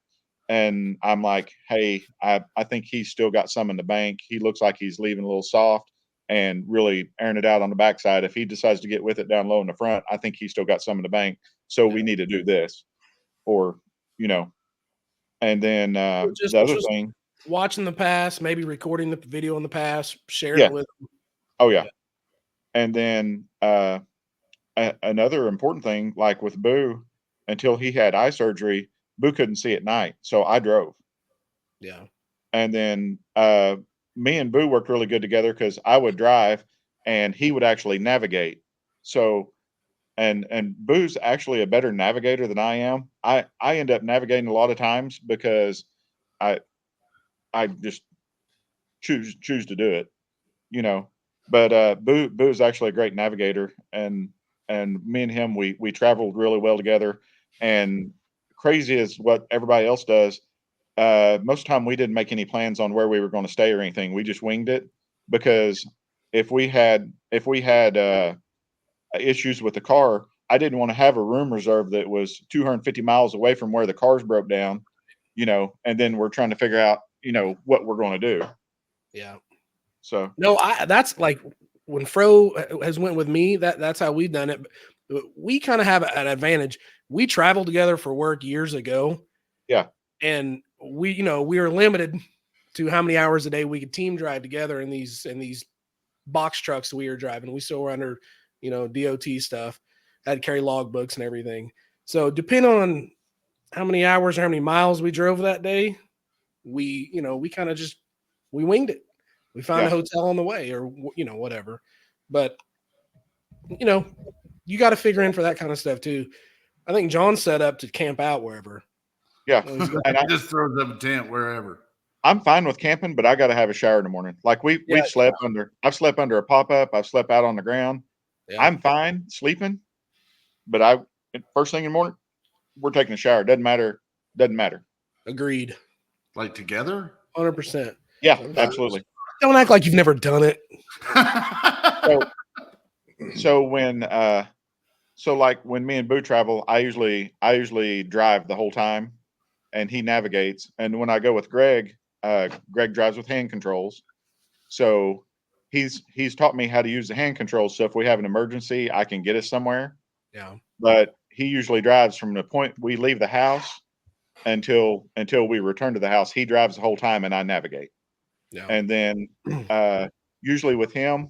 And I'm like, hey, I think he's still got some in the bank. He looks like he's leaving a little soft and really airing it out on the backside. If he decides to get with it down low in the front, I think he's still got some in the bank. So we need to do this. Or, and then the other thing. Watching the pass, maybe recording the video on the pass, sharing Yeah. it with them. Oh, yeah. And then another important thing, like with Boo, until he had eye surgery, Boo couldn't see at night. So I drove. Yeah. And then me and Boo worked really good together because I would drive and he would actually navigate. So and Boo's actually a better navigator than I am. I end up navigating a lot of times because I just choose to do it, But Boo's actually a great navigator, and me and him we traveled really well together. And crazy as what everybody else does, most of the time we didn't make any plans on where we were going to stay or anything. We just winged it because if we had issues with the car, I didn't want to have a room reserve that was 250 miles away from where the cars broke down, and then we're trying to figure out, what we're going to do. Yeah. So no, that's like when Fro has went with me, that's how we've done it. We kind of have an advantage. We traveled together for work years ago. Yeah. And we were limited to how many hours a day we could team drive together in these box trucks we were driving. We still were under, DOT stuff. I had to carry logbooks and everything. So depending on how many hours or how many miles we drove that day, we kind of we winged it. We found a hotel on the way or, whatever. But, you got to figure in for that kind of stuff too. I think John's set up to camp out wherever. Yeah. And I just throws up a tent wherever. I'm fine with camping, but I got to have a shower in the morning. Like we've slept under, I've slept under a pop-up. I've slept out on the ground. Yeah. I'm fine sleeping, but first thing in the morning, we're taking a shower. Doesn't matter. Agreed. Like together? 100%. Yeah, absolutely. Don't act like you've never done it. So when like when me and Boo travel, I usually drive the whole time and he navigates. And when I go with Greg, Greg drives with hand controls. So he's taught me how to use the hand controls. So if we have an emergency, I can get us somewhere. Yeah. But he usually drives from the point we leave the house until we return to the house. He drives the whole time and I navigate. Yeah. And then usually with him,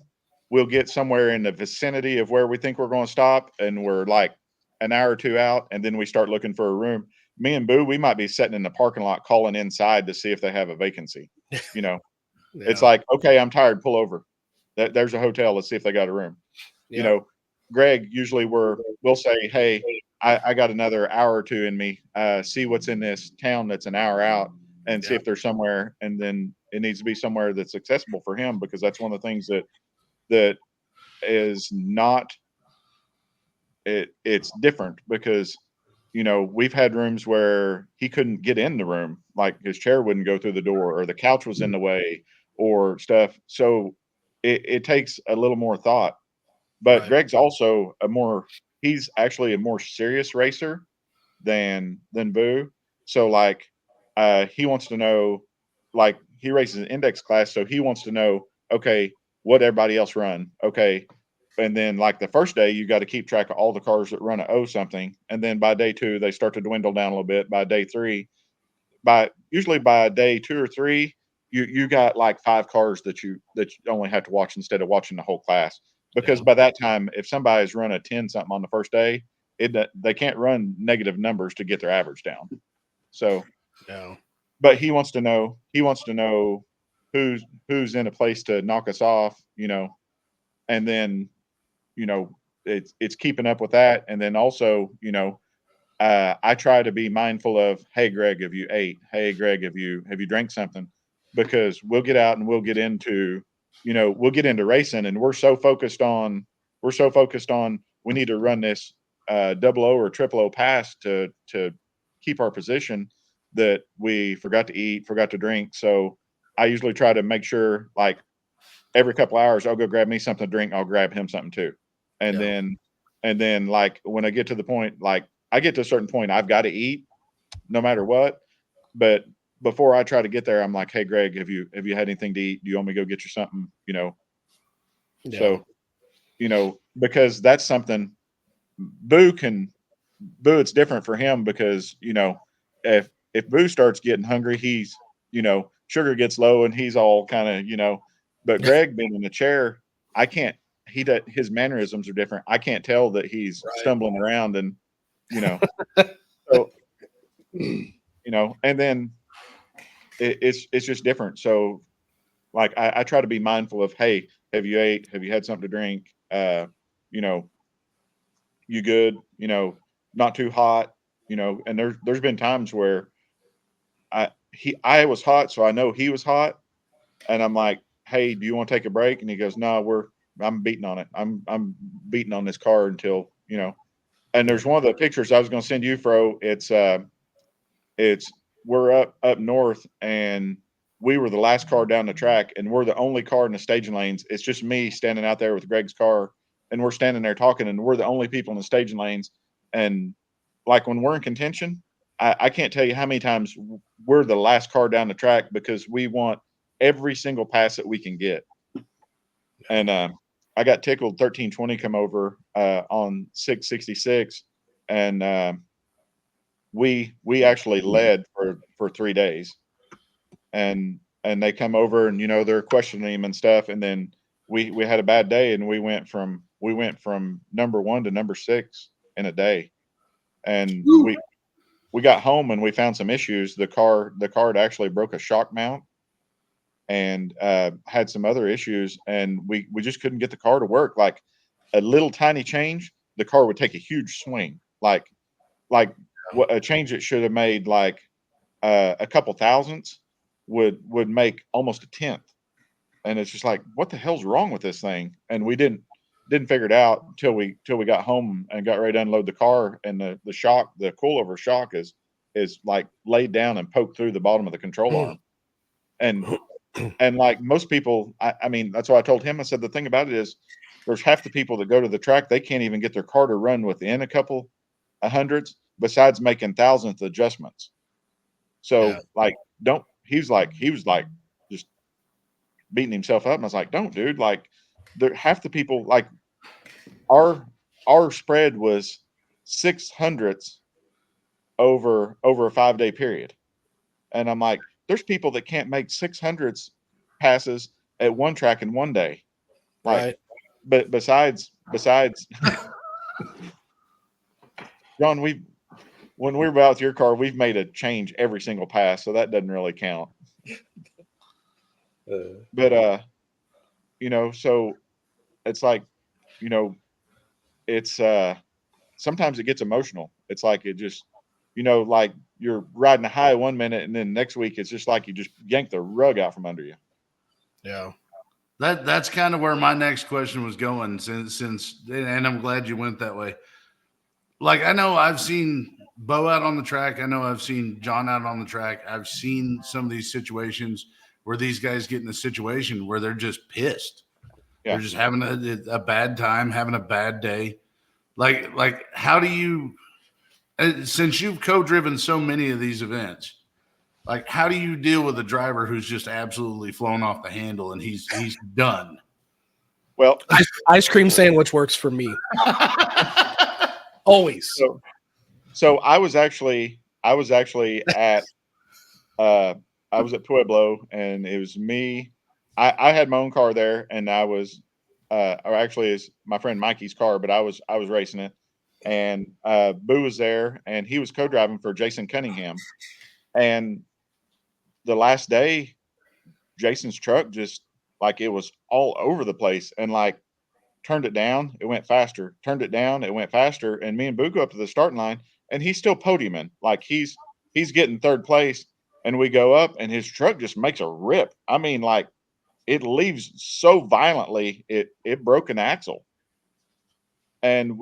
we'll get somewhere in the vicinity of where we think we're going to stop, and we're like an hour or two out, and then we start looking for a room. Me and Boo, we might be sitting in the parking lot calling inside to see if they have a vacancy. Yeah. It's like, okay, I'm tired, pull over. There's a hotel. Let's see if they got a room. Yeah. Greg, usually we'll say, hey, I got another hour or two in me. See what's in this town that's an hour out and see if there's somewhere. And then it needs to be somewhere that's accessible for him, because that's one of the things that is not, it's different because, we've had rooms where he couldn't get in the room, like his chair wouldn't go through the door or the couch was in the way or stuff. So it takes a little more thought. But right. Greg's also he's actually a more serious racer than Boo. So like he wants to know, like he races an index class, so he wants to know, okay, what everybody else run. Okay. And then like the first day, you got to keep track of all the cars that run a something. And then by day 2, they start to dwindle down a little bit. By day 3, usually by day 2 or 3, you got like 5 cars that you only have to watch instead of watching the whole class. Because by that time, if somebody's run a 10 something on the first day, they can't run negative numbers to get their average down. So, but he wants to know who's in a place to knock us off, and then, it's keeping up with that. And then also, I try to be mindful of, hey, Greg, have you ate? Hey, Greg, have you drank something? Because we'll get out and we'll get into racing, and we're so focused on we need to run this double O or triple O pass to keep our position, that we forgot to eat, forgot to drink. So I usually try to make sure, like, every couple hours I'll go grab me something to drink, I'll grab him something too. And Yeah. then like when I get to the point, like I get to a certain point, I've got to eat no matter what. But before I try to get there, I'm like, hey Greg, have you had anything to eat? Do you want me to go get you something? Yeah. So, because that's something Boo can Boo, it's different for him because, if Boo starts getting hungry, he's, sugar gets low and he's all kind of, but Greg being in the chair, I can't, his mannerisms are different. I can't tell that he's Right. stumbling around and, so, and then it's just different. So like, I try to be mindful of, hey, have you ate? Have you had something to drink? You know, you good? Not too hot, and there's been times where I was hot, so I know he was hot, and I'm like, "Hey, do you want to take a break?" And he goes, "No, I'm beating on it. I'm beating on this car until." And there's one of the pictures I was going to send you, Fro. It's we're up north, and we were the last car down the track, and we're the only car in the staging lanes. It's just me standing out there with Greg's car, and we're standing there talking, and we're the only people in the staging lanes. And like when we're in contention, I can't tell you how many times we're the last car down the track because we want every single pass that we can get. And I got tickled. 1320 come over on 666, and we actually led for 3 days, and they come over, and they're questioning him and stuff, and then we had a bad day, and we went from number 1 to number 6 in a day. And we got home and we found some issues. The car had actually broke a shock mount, and had some other issues, and we just couldn't get the car to work. Like a little tiny change, the car would take a huge swing. Like what a change that should have made like a couple thousandths would make almost a tenth. And it's just like, what the hell's wrong with this thing? And we didn't figure it out until we got home and got ready to unload the car, and the shock, the coilover shock is like laid down and poked through the bottom of the control arm. And like most people, I mean, that's what I told him. I said, the thing about it is there's half the people that go to the track, they can't even get their car to run within a couple of hundreds, besides making thousandth adjustments. So Yeah. like, he was like just beating himself up. And I was like, don't, dude, like half the people, like our spread was 600ths over a 5-day period. And I'm like, there's people that can't make 600ths passes at one track in one day. Like, Right. but besides John, when we were out with your car, we've made a change every single pass, so that doesn't really count. But so it's like, it's sometimes it gets emotional. It's like it just, like you're riding a high one minute, and then next week it's just like you just yank the rug out from under you. Yeah. That's kind of where my next question was going, since and I'm glad you went that way. Like, I know I've seen Bo out on the track. I know I've seen John out on the track. I've seen some of these situations where these guys get in a situation where they're just pissed. Yeah. They're just having a bad time, having a bad day. Like how do you, since you've co-driven so many of these events, like, how do you deal with a driver who's just absolutely flown off the handle and he's done? Well, Ice cream sandwich works for me. Always. So I was actually at I was at Pueblo, and it was me. I had my own car there, and I was or actually it's my friend Mikey's car, but I was racing it, and Boo was there, and he was co-driving for Jason Cunningham. And the last day, Jason's truck just like it was all over the place, and like turned it down, it went faster. Turned it down, it went faster. And me and Boo go up to the starting line, and he's still podiuming. Like he's getting third place, and we go up, and his truck just makes a rip. I mean, like it leaves so violently, it broke an axle. And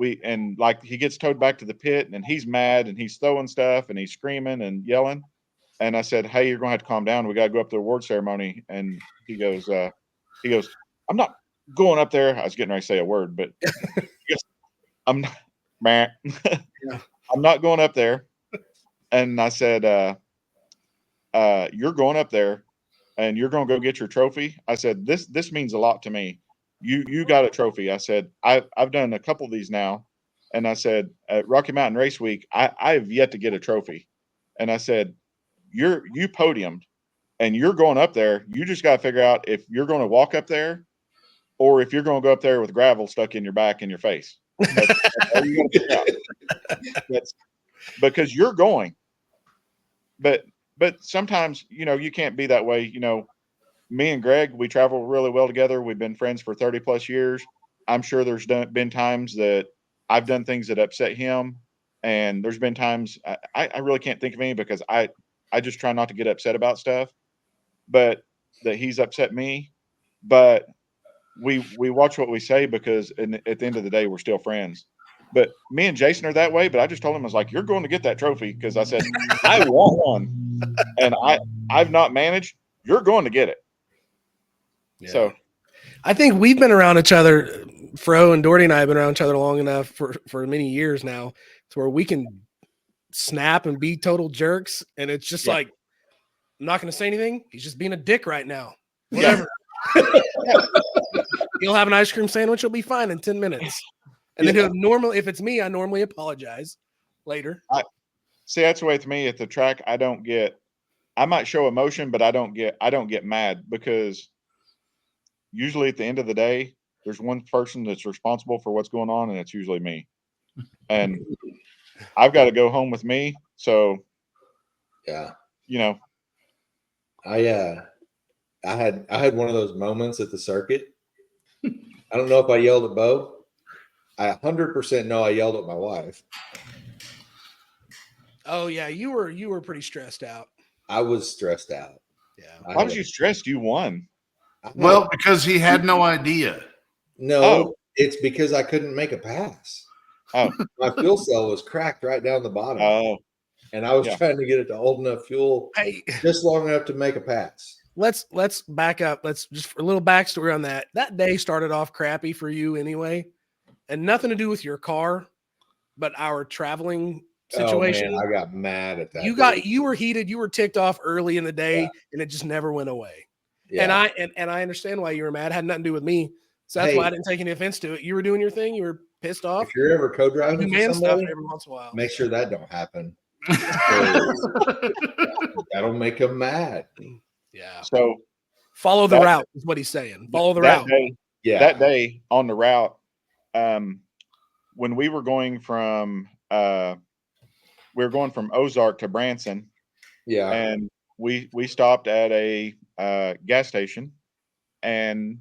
like he gets towed back to the pit, and he's mad, and he's throwing stuff, and he's screaming and yelling. And I said, "Hey, you're gonna have to calm down. We gotta go up to the award ceremony." And he goes, "I'm not going up there." I was getting ready to say a word, but he goes, I'm not, man. I'm not going up there. And I said, "You're going up there, and you're gonna go get your trophy." I said, "This means a lot to me. You got a trophy." I said, "I've done a couple of these now," and I said, "At Rocky Mountain Race Week, I have yet to get a trophy." And I said, "You podiumed, and you're going up there. You just got to figure out if you're going to walk up there, or if you're going to go up there with gravel stuck in your back and your face. That's all you got to figure out. That's because you're going. But sometimes you can't be that way. Me and Greg, we travel really well together. We've been friends for 30 plus years. I'm sure there's been times that I've done things that upset him, and there's been times I really can't think of any because I just try not to get upset about stuff, but that he's upset me. But we watch what we say because at the end of the day, we're still friends. But me and Jason are that way. But I just told him, I was like, "You're going to get that trophy," because I said I want one, and I've not managed. You're going to get it. Yeah. So I think we've been around each other. Fro and Doherty and I have been around each other long enough for many years now, to where we can snap and be total jerks, and it's just like, I'm not going to say anything. He's just being a dick right now. Whatever. He'll have an ice cream sandwich. He'll be fine in 10 minutes. And then if it's me, I normally apologize later. See, that's the way with me at the track. I might show emotion, but I don't get mad, because usually at the end of the day, there's one person that's responsible for what's going on, and it's usually me. And I've got to go home with me. So Yeah. I had one of those moments at the circuit. I don't know if I yelled at Bo. I 100% know I yelled at my wife. Oh yeah, you were pretty stressed out. I was stressed out. Yeah. Why was you stressed? You won. Well, because he had no idea. No, it's because I couldn't make a pass. Oh. My fuel cell was cracked right down the bottom. Oh. And I was trying to get it to hold enough fuel just long enough to make a pass. Let's back up. Let's just for a little backstory on that. That day started off crappy for you anyway, and nothing to do with your car, but our traveling situation. Oh man, I got mad at that. You were heated. You were ticked off early in the day, and it just never went away. Yeah. And I understand why you were mad. It had nothing to do with me, so that's why I didn't take any offense to it. You were doing your thing. You were pissed off. If you're ever co-driving for somebody, every once in a while, make sure that don't happen. That'll make them mad. Yeah. So follow the route is what he's saying. Follow the route. That day on the route, when we were going from Ozark to Branson. Yeah. And we stopped at a gas station, and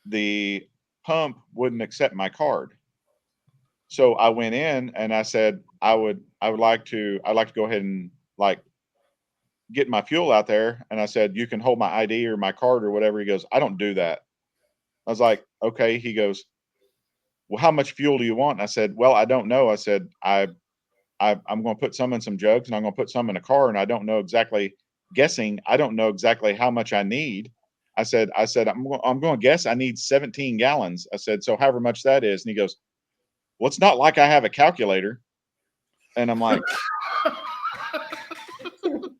the pump wouldn't accept my card. So I went in and I said, I'd like to go ahead and like get my fuel out there. And I said, "You can hold my ID or my card or whatever." He goes, "I don't do that." I was like, "Okay." He goes, "Well, how much fuel do you want?" And I said, "Well, I don't know." I said, I'm going to put some in some jugs, and I'm going to put some in a car, and I don't know exactly how much I need. I said, I'm going to guess I need 17 gallons. I said, "So however much that is." And he goes, "Well, it's not like I have a calculator." And I'm like,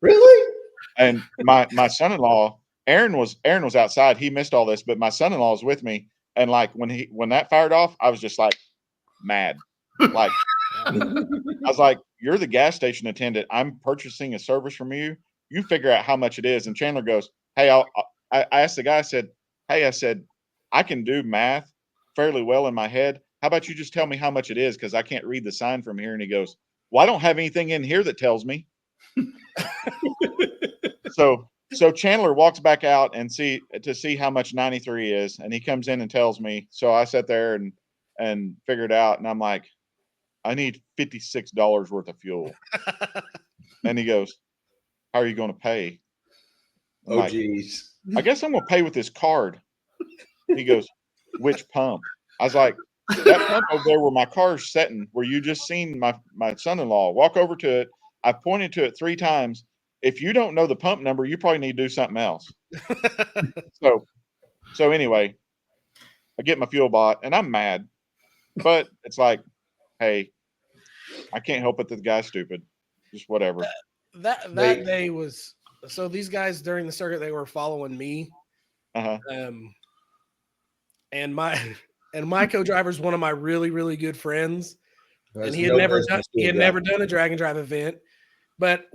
"Really?" And my son-in-law, Aaron was outside. He missed all this, but my son-in-law was with me. And like when that fired off, I was just like mad. Like I was like, "You're the gas station attendant. I'm purchasing a service from you. You figure out how much it is." And Chandler goes, "Hey, I asked the guy, I said, "Hey," I said, "I can do math fairly well in my head. How about you just tell me how much it is? Because I can't read the sign from here." And he goes, "Well, I don't have anything in here that tells me." So So Chandler walks back out and see how much 93 is, and he comes in and tells me. So I sat there and figured out, and I'm like, I need $56 worth of fuel. And he goes, how are you going to pay? I'm Oh, like, geez. I guess I'm going to pay with this card. He goes, which pump? I was like, that pump over there where my car's sitting, where you just seen my son-in-law walk over to it. I pointed to it 3 times. If you don't know the pump number, you probably need to do something else. So anyway, I get my fuel bought and I'm mad, but it's like, hey, I can't help it that the guy's stupid. Just whatever. That day was so these guys during the circuit, they were following me. Uh-huh. And my co-driver is one of my really, really good friends. There's And he had no never business done doing a drag and drive event. But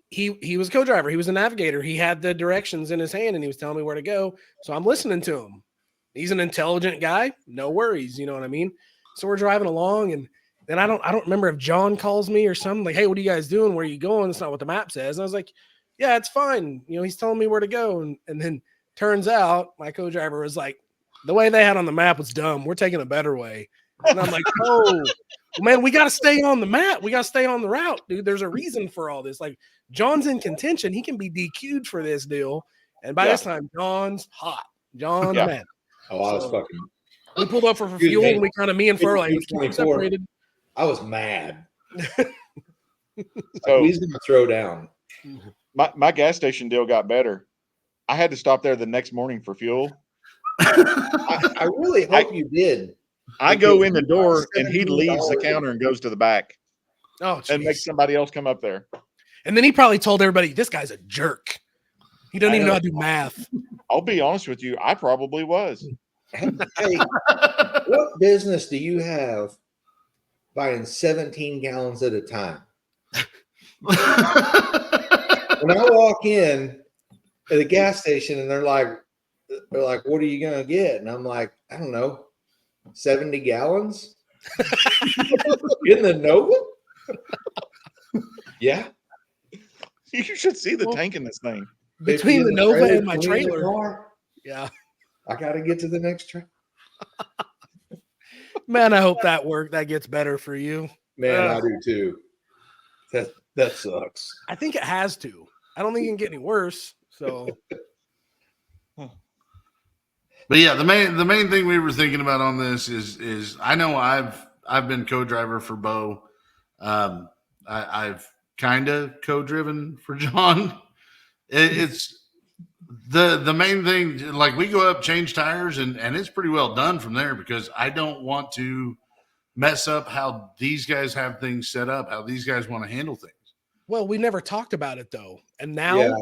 he was a co-driver, he was a navigator, he had the directions in his hand and he was telling me where to go. So I'm listening to him. He's an intelligent guy, no worries, you know what I mean? So we're driving along, and then I don't remember if John calls me or something like, hey, what are you guys doing? Where are you going? That's not what the map says. And I was like, yeah, it's fine. He's telling me where to go. And then turns out my co-driver was like, the way they had on the map was dumb. We're taking a better way. And I'm like, oh, man, we got to stay on the map. We got to stay on the route, dude. There's a reason for all this. Like, John's in contention. He can be DQ'd for this deal. And by this time, John's hot. John's mad. Oh, I was fucking. We pulled up for fuel, and we kind of, me and Fur, like, let's keep them separated. I was mad. So he's gonna throw down. My gas station deal got better. I had to stop there the next morning for fuel. I really hope you did. I go in the door and he leaves the counter and goes to the back. Oh, geez. And makes somebody else come up there. And then he probably told everybody, this guy's a jerk. He doesn't even know how to do math. I'll be honest with you, I probably was. Hey, what business do you have buying 17 gallons at a time? When I walk in at a gas station and they're like, what are you gonna get? And I'm like, I don't know, 70 gallons in the Nova. Yeah, you should see the tank in this thing. Between the Nova and my trailer. Yeah, I got to get to the next train. Man, I hope that gets better for you. Man, I do too. That sucks. I think it has to. I don't think it can get any worse. So, but yeah, the main thing we were thinking about on this is I know I've been co-driver for Bo. I've kind of co-driven for John. It's the main thing. Like, we go up, change tires, and it's pretty well done from there, because I don't want to mess up how these guys have things set up, how these guys want to handle things. Well, we never talked about it though, and now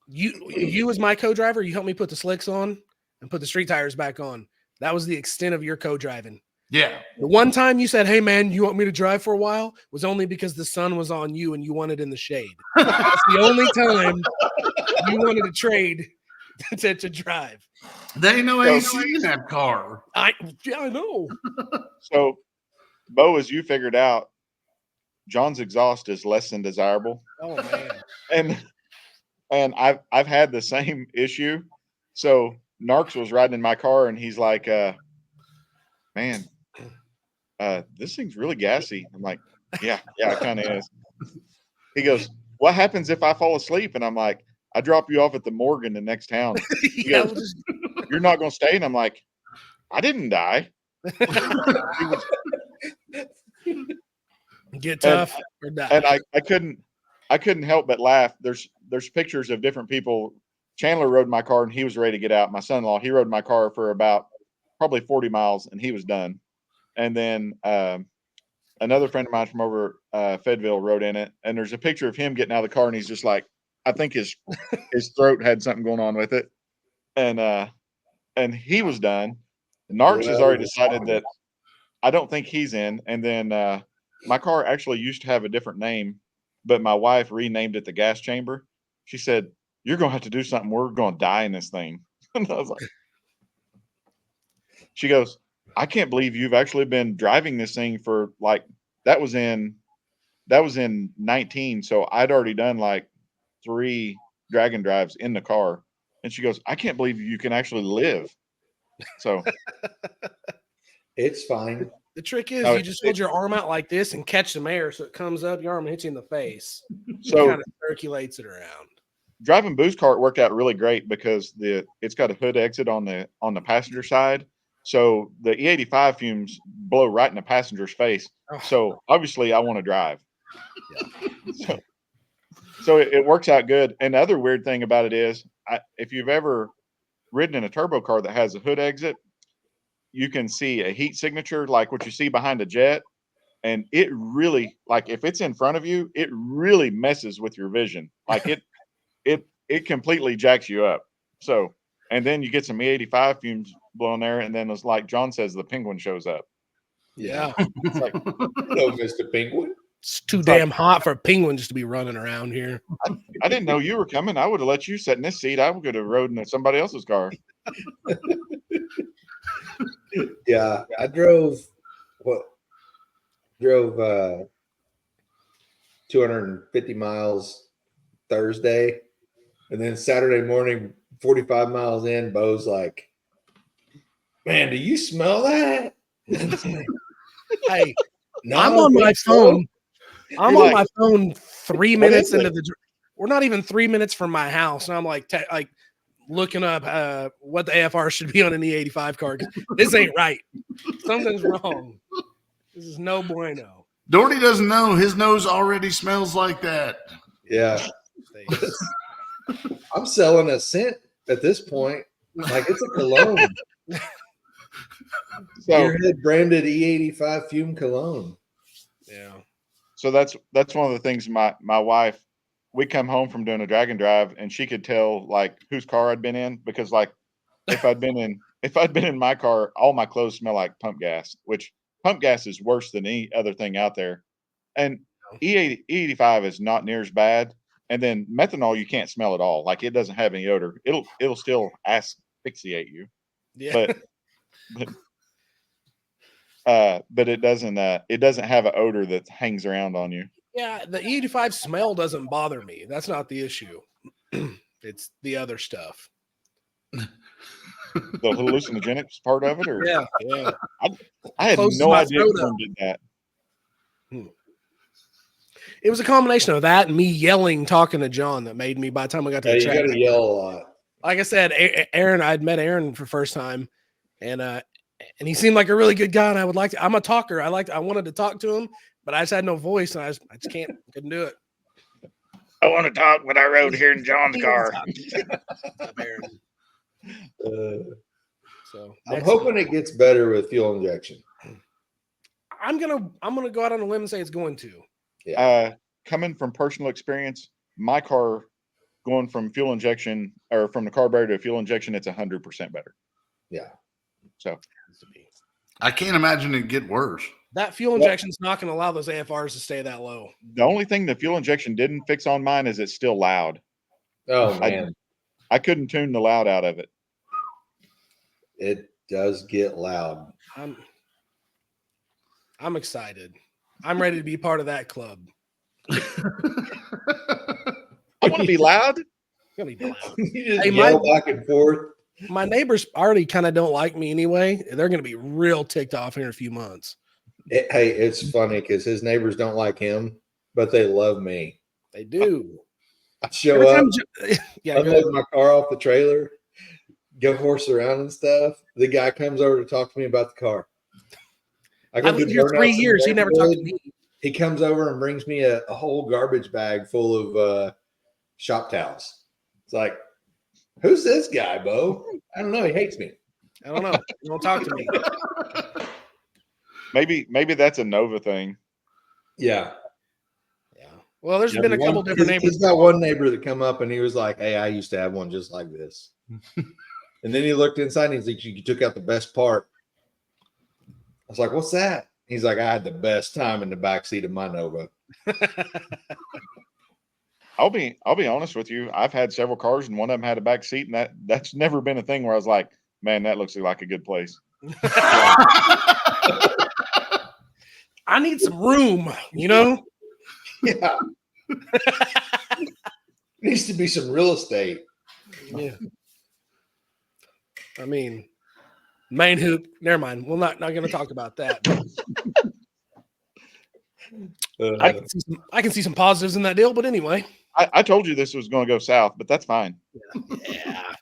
you as my co-driver, you helped me put the slicks on and put the street tires back on. That was the extent of your co-driving. Yeah. The one time you said, hey, man, you want me to drive for a while, was only because the sun was on you and you wanted in the shade. That's the only time you wanted to trade to drive. They ain't no AC in that car. I know. So, Bo, as you figured out, John's exhaust is less than desirable. Oh, man. And I've had the same issue. So Narks was riding in my car and he's like, man, this thing's really gassy. I'm like, yeah, it kind of is. He goes, what happens if I fall asleep? And I'm like, I drop you off at the morgue in the next town. He goes, you're not going to stay? And I'm like, I didn't die. Get tough or die. And I couldn't help but laugh. There's pictures of different people. Chandler rode my car and he was ready to get out. My son-in-law, he rode my car for about probably 40 miles and he was done. And then another friend of mine from over Fayetteville rode in it, and there's a picture of him getting out of the car and he's just like, I think his throat had something going on with it. And he was done. Narks has already decided that I don't think he's in. And then my car actually used to have a different name, but my wife renamed it the gas chamber. She said, you're going to have to do something. We're going to die in this thing. And I was like, she goes, I can't believe you've actually been driving this thing for like, that was in 19. So I'd already done like 3 dragon drives in the car. And she goes, I can't believe you can actually live. So It's fine. The trick is No, you just hold your arm out like this and catch some air so it comes up your arm and hits you in the face. so Kind of circulates it around. driving Boo's cart worked out really great because it's got a hood exit on the passenger side. So the E85 fumes blow right in the passenger's face. So obviously I want to drive. Yeah. So it works out good. And the other weird thing about it is if you've ever ridden in a turbo car that has a hood exit, you can see a heat signature like what you see behind a jet. And it really, like if it's in front of you, it really messes with your vision. Like it completely jacks you up. So, and then you get some E85 fumes blowing there, and then it's like John says, the penguin shows up. Yeah. It's like, Hello, Mr. Penguin. It's too damn hot for penguins to be running around here. I didn't know you were coming. I would have let you sit in this seat. I would have rode in somebody else's car. Yeah, I drove 250 miles Thursday, and then Saturday morning, 45 miles in, Bo's like, "Man, do you smell that?" Hey, No, I'm on my phone. I'm You're on like, my phone 3 what minutes is into it? the. We're not even 3 minutes from my house, and I'm like looking up what the AFR should be on an E85 car. This ain't right. Something's wrong. This is no bueno. Doherty doesn't know his nose already smells like that. Yeah, I'm selling a scent at this point. Like it's a cologne. So Gearhead branded E85 fume cologne. Yeah. so that's one of the things my wife, we come home from doing a dragon drive and she could tell like whose car I'd been in, because like if I'd been in my car, all my clothes smell like pump gas, which pump gas is worse than any other thing out there. And E85 is not near as bad. And then methanol you can't smell at all. Like it doesn't have any odor. It'll still asphyxiate you. Yeah. But it doesn't have an odor that hangs around on you. Yeah, the E85 smell doesn't bother me. That's not the issue. It's the other stuff. The hallucinogenics part of it, or Yeah. I had Closes no my idea throat Vern up. did that. It was a combination of that and me yelling, talking to John that made me, by the time I got to Yeah, the you track. got to yell a lot. Like I said, Aaron, I'd met Aaron for the first time, and he seemed like a really good guy. And I'm a talker. I wanted to talk to him, but I just had no voice, and I just couldn't do it. I want to talk, but I rode here in John's car. Aaron. So I'm hoping it gets better with fuel injection. I'm gonna go out on a limb and say it's going to. Coming from personal experience, my car going from fuel injection or from the carburetor to fuel injection, it's 100% better. Yeah. So I can't imagine it get worse. That fuel injection's not going to allow those AFRs to stay that low. the only thing the fuel injection didn't fix on mine is it's still loud. Oh man, I couldn't tune the loud out of it. it does get loud. I'm excited. I'm ready to be part of that club. I want to be loud. It's gonna be loud. You just Hey, yell back and forth. My neighbors already kind of don't like me anyway. They're going to be real ticked off here in a few months. Hey, it's funny because his neighbors don't like him, but they love me. They do. I show Every up, time yeah, go ahead. unload my car off the trailer, go horse around and stuff. The guy comes over to talk to me about the car. I've lived here 3 years. He never talked to me. He comes over and brings me a whole garbage bag full of shop towels. It's like, who's this guy, Bo? I don't know. He hates me. I don't know. He won't talk to me. Maybe that's a Nova thing. Yeah. Yeah. Well, there's been a couple different neighbors. He's got one neighbor that come up and he was like, "Hey, I used to have one just like this." And then he looked inside and he's like, "You took out the best part." I was like, "What's that?" He's like, "I had the best time in the backseat of my Nova." I'll be honest with you. I've had several cars and one of them had a back seat, and that's never been a thing where I was like, man, that looks like a good place. I need some room, you know? Yeah. Needs to be some real estate. Yeah. I mean, main hoop. Never mind. We're not going to talk about that. But I can see some positives in that deal. But anyway, I told you this was going to go south, but that's fine. yeah,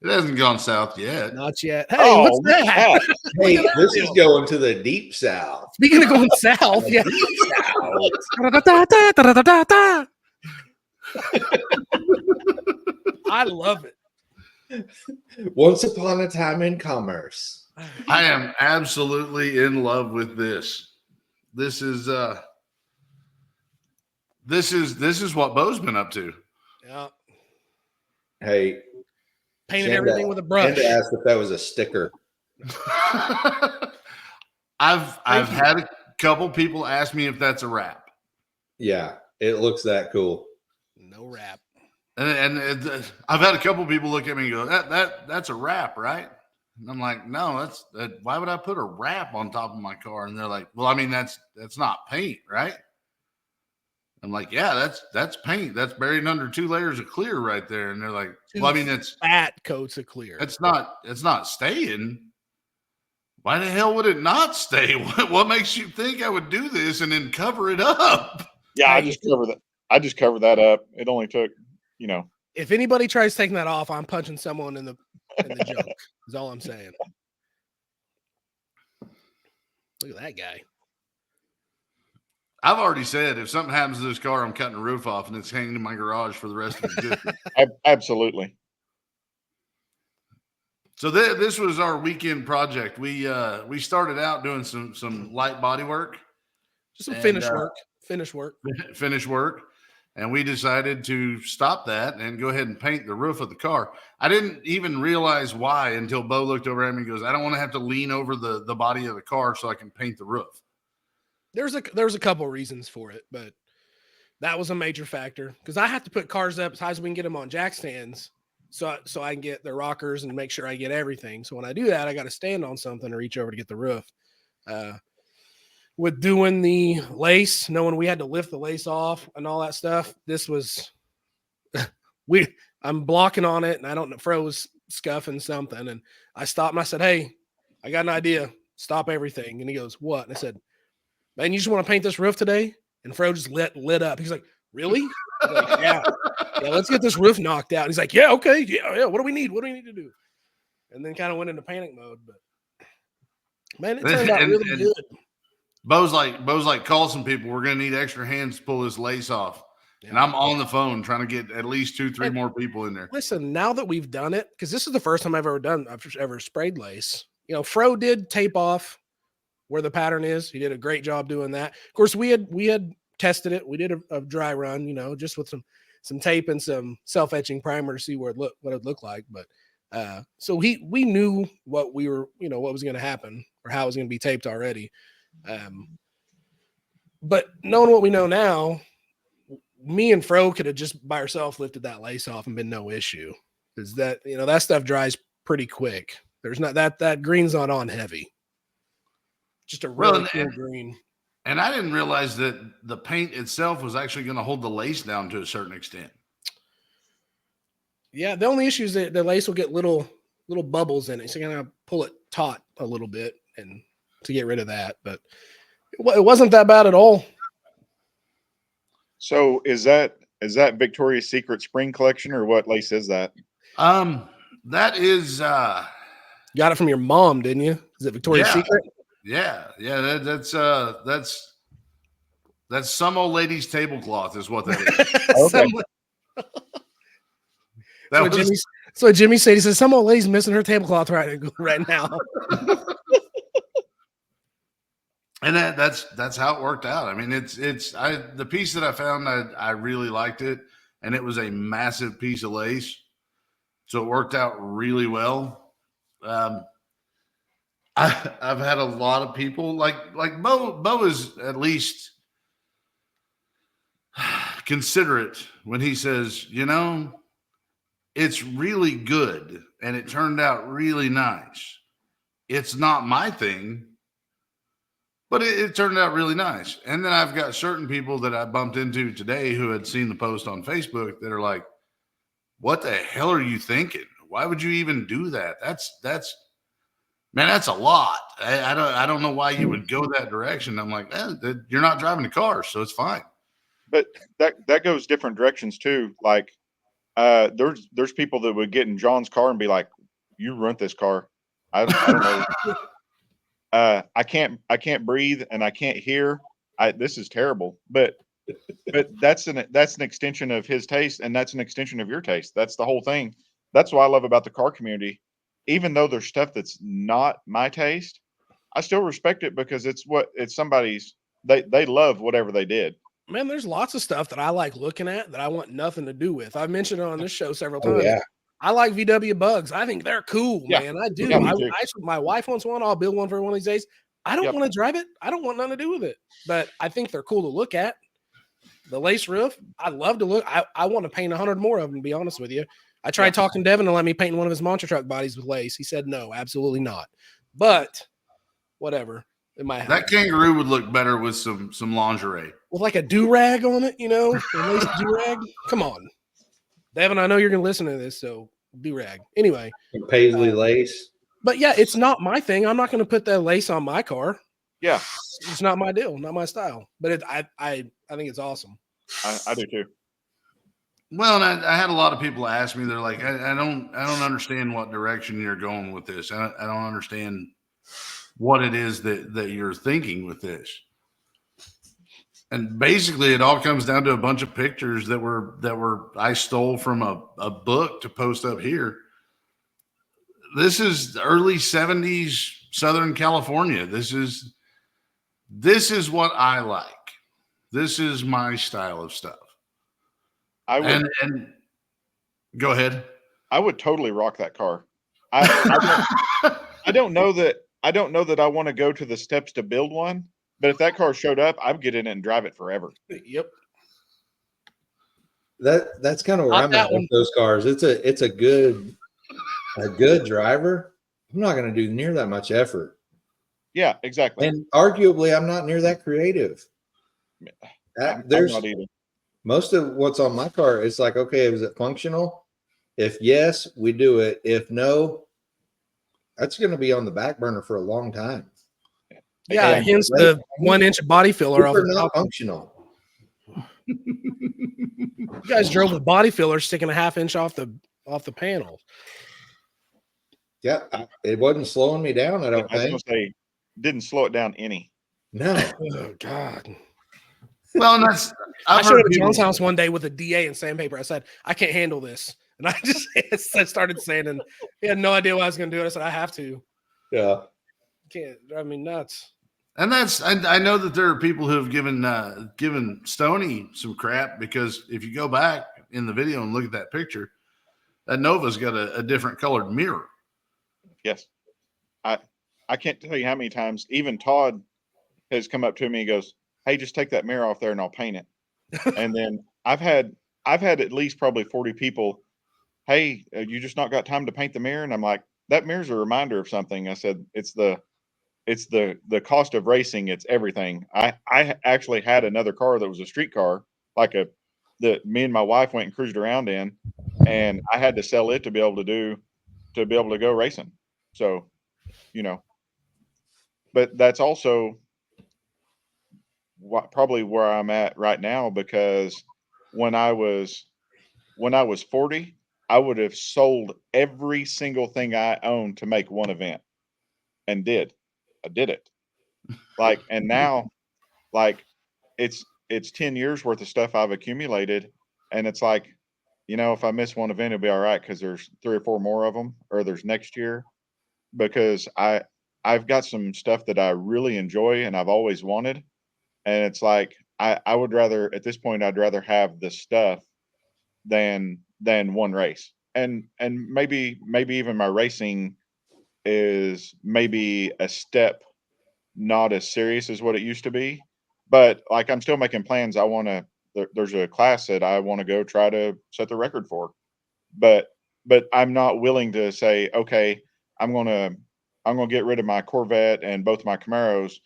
It hasn't gone south yet. not yet. Hey, what's look at that? Hey, Look at that this deal. is going to the deep south. Speaking of going south, yeah. Da-da-da-da-da-da-da-da. I love it. Once upon a time in commerce. I am absolutely in love with this. This is what Bo's been up to. Yeah. Hey, Painted Shanda- everything with a brush. Shanda asked if that was a sticker. I've Thank you. had a couple people ask me if that's a wrap. Yeah, it looks that cool. No wrap. And I've had a couple people look at me and go, that's a wrap, right? And I'm like, no, why would I put a wrap on top of my car? And they're like, well, I mean, that's not paint, right? I'm like, yeah, that's paint. That's buried under 2 layers of clear right there. And they're like, well, I mean, it's fat coats of clear. it's not staying. Why the hell would it not stay? What makes you think I would do this and then cover it up? Yeah, I Hey, just covered that up. It only took, if anybody tries taking that off, I'm punching someone in the junk. Is all I'm saying. Look at that guy. I've already said if something happens to this car, I'm cutting the roof off and it's hanging in my garage for the rest of the day. absolutely. So this was our weekend project. We started out doing some light body work, Just some And, finish work. finish work, and we decided to stop that and go ahead and paint the roof of the car. I didn't even realize why until Bo looked over at me and goes, I don't want to have to lean over the body of the car so I can paint the roof. There's a couple reasons for it, but that was a major factor because I have to put cars up as high as we can get them on jack stands, so I can get the rockers and make sure I get everything. So when I do that, I got to stand on something or reach over to get the roof. With doing the lace, knowing we had to lift the lace off and all that stuff, this was I'm blocking on it, and I don't know. Fro was scuffing something, and I stopped and I said, "Hey, I got an idea. Stop everything." And he goes, "What?" And I said, "Man, you just want to paint this roof today?" And Fro just lit up. He's like, "Really?" I was like, yeah, let's get this roof knocked out. And he's like, "Yeah, okay, yeah. What do we need? What do we need to do?" And then kind of went into panic mode. But man, it turned out really good. Bo's like, call some people. We're gonna need extra hands to pull this lace off. Yeah. And I'm on the phone trying to get at least 2-3 more people in there. Listen, now that we've done it, because this is the first time I've ever sprayed lace. Fro did tape off where the pattern is. He did a great job doing that. Of course, we had tested it. We did a dry run, just with some tape and some self-etching primer to see what it looked like. But so we knew what we were, what was going to happen or how it was going to be taped already. But knowing what we know now, me and Fro could have just by ourselves lifted that lace off and been no issue. Because that that stuff dries pretty quick. There's not that green's not on heavy. Just a really cool green. And I didn't realize that the paint itself was actually going to hold the lace down to a certain extent. Yeah, the only issue is that the lace will get little bubbles in it. So you're going to pull it taut a little bit and to get rid of that. But it wasn't that bad at all. So is that Victoria's Secret spring collection or what lace is that? That is Got it from your mom, didn't you? Is it Victoria's Secret? Yeah. That's some old lady's tablecloth is what that is. Okay. So Jimmy said, he says, some old lady's missing her tablecloth right now. And that's how it worked out. I mean, the piece that I found, I really liked it, and it was a massive piece of lace, so it worked out really well. I've had a lot of people like Bo is at least considerate when he says, it's really good and it turned out really nice. It's not my thing, but it turned out really nice. And then I've got certain people that I bumped into today who had seen the post on Facebook that are like, what the hell are you thinking? Why would you even do that? That's man, that's a lot. I don't know why you would go that direction. I'm like, you're not driving a car, so it's fine. But that goes different directions too. Like there's people that would get in John's car and be like, "You rent this car." I don't know. I can't breathe and I can't hear. This is terrible. But that's an extension of his taste, and that's an extension of your taste. That's the whole thing. That's what I love about the car community. Even though there's stuff that's not my taste, I still respect it because it's somebody's. They love whatever they did. Man, there's lots of stuff that I like looking at that I want nothing to do with. I've mentioned it on this show several Oh, times. yeah. I like VW bugs. I think they're cool, Yeah. man. I do. Yeah, me too. My wife wants one. I'll build one for one of these days. I don't Yep. want to drive it. I don't want nothing to do with it. But I think they're cool to look at. The lace roof, I love to look. I want to paint 100 more of them, to be honest with you. I tried talking Devin to let me paint one of his monster truck bodies with lace. He said no, absolutely not. But whatever. It might happen. That kangaroo would look better with some lingerie. With like a do-rag on it, a lace do-rag. Come on. Devin, I know you're gonna listen to this, so do-rag. Anyway. Paisley lace. But yeah, it's not my thing. I'm not gonna put that lace on my car. Yeah. It's not my deal, not my style. But I think it's awesome. I do too. Well, and I had a lot of people ask me, they're like, I don't understand what direction you're going with this. I don't understand what it is that you're thinking with this. And basically it all comes down to a bunch of pictures that I stole from a book to post up here. This is early 70s Southern California. This is what I like. This is my style of stuff. I would and go ahead. I would totally rock that car. I don't know that I want to go to the steps to build one, but if that car showed up, I'd get in it and drive it forever. Yep. That's kind of where Not I'm that at one. with those cars. It's a good driver. I'm not going to do near that much effort. Yeah, exactly. And arguably, I'm not near that creative. I'm There's not either. most of what's on my car. It's like, okay, is it functional? If yes, we do it. If no, that's going to be on the back burner for a long time. Yeah, And hence the 1 inch body filler off Super the not top. functional. You guys drove with body filler sticking a 1/2 inch off the panel. Yeah, it wasn't slowing me down. I don't I was think. gonna say, didn't slow it down any. No. Oh God. Well, and that's I I've showed heard up at people, John's house one day with a DA and sandpaper. I said, I can't handle this. And I started sanding. He had no idea what I was going to do. I said, I have to. Yeah. Can't drive me nuts. and that's I know that there are people who have given Stoney some crap because if you go back in the video and look at that picture, that Nova's got a different colored mirror. Yes. I can't tell you how many times even Todd has come up to me and goes, "Hey, just take that mirror off there and I'll paint it." And then I've had at least probably 40 people, "Hey, you just not got time to paint the mirror?" And I'm like, "That mirror's a reminder of something." I said, "It's the cost of racing. It's everything." I actually had another car that was a street car, like that me and my wife went and cruised around in, and I had to sell it to be able to go racing. So, but that's also probably where I'm at right now, because when I was 40, I would have sold every single thing I owned to make one event, and I did it. And now, like, it's 10 years worth of stuff I've accumulated, and it's like, if I miss one event, it'll be all right because there's 3 or 4 more of them, or there's next year, because I've got some stuff that I really enjoy and I've always wanted. And it's like, I would rather, at this point, I'd rather have the stuff than one race. And maybe even my racing is maybe a step not as serious as what it used to be. But like, I'm still making plans. There's a class that I want to go try to set the record for. But I'm not willing to say, okay, I'm gonna get rid of my Corvette and both my Camaros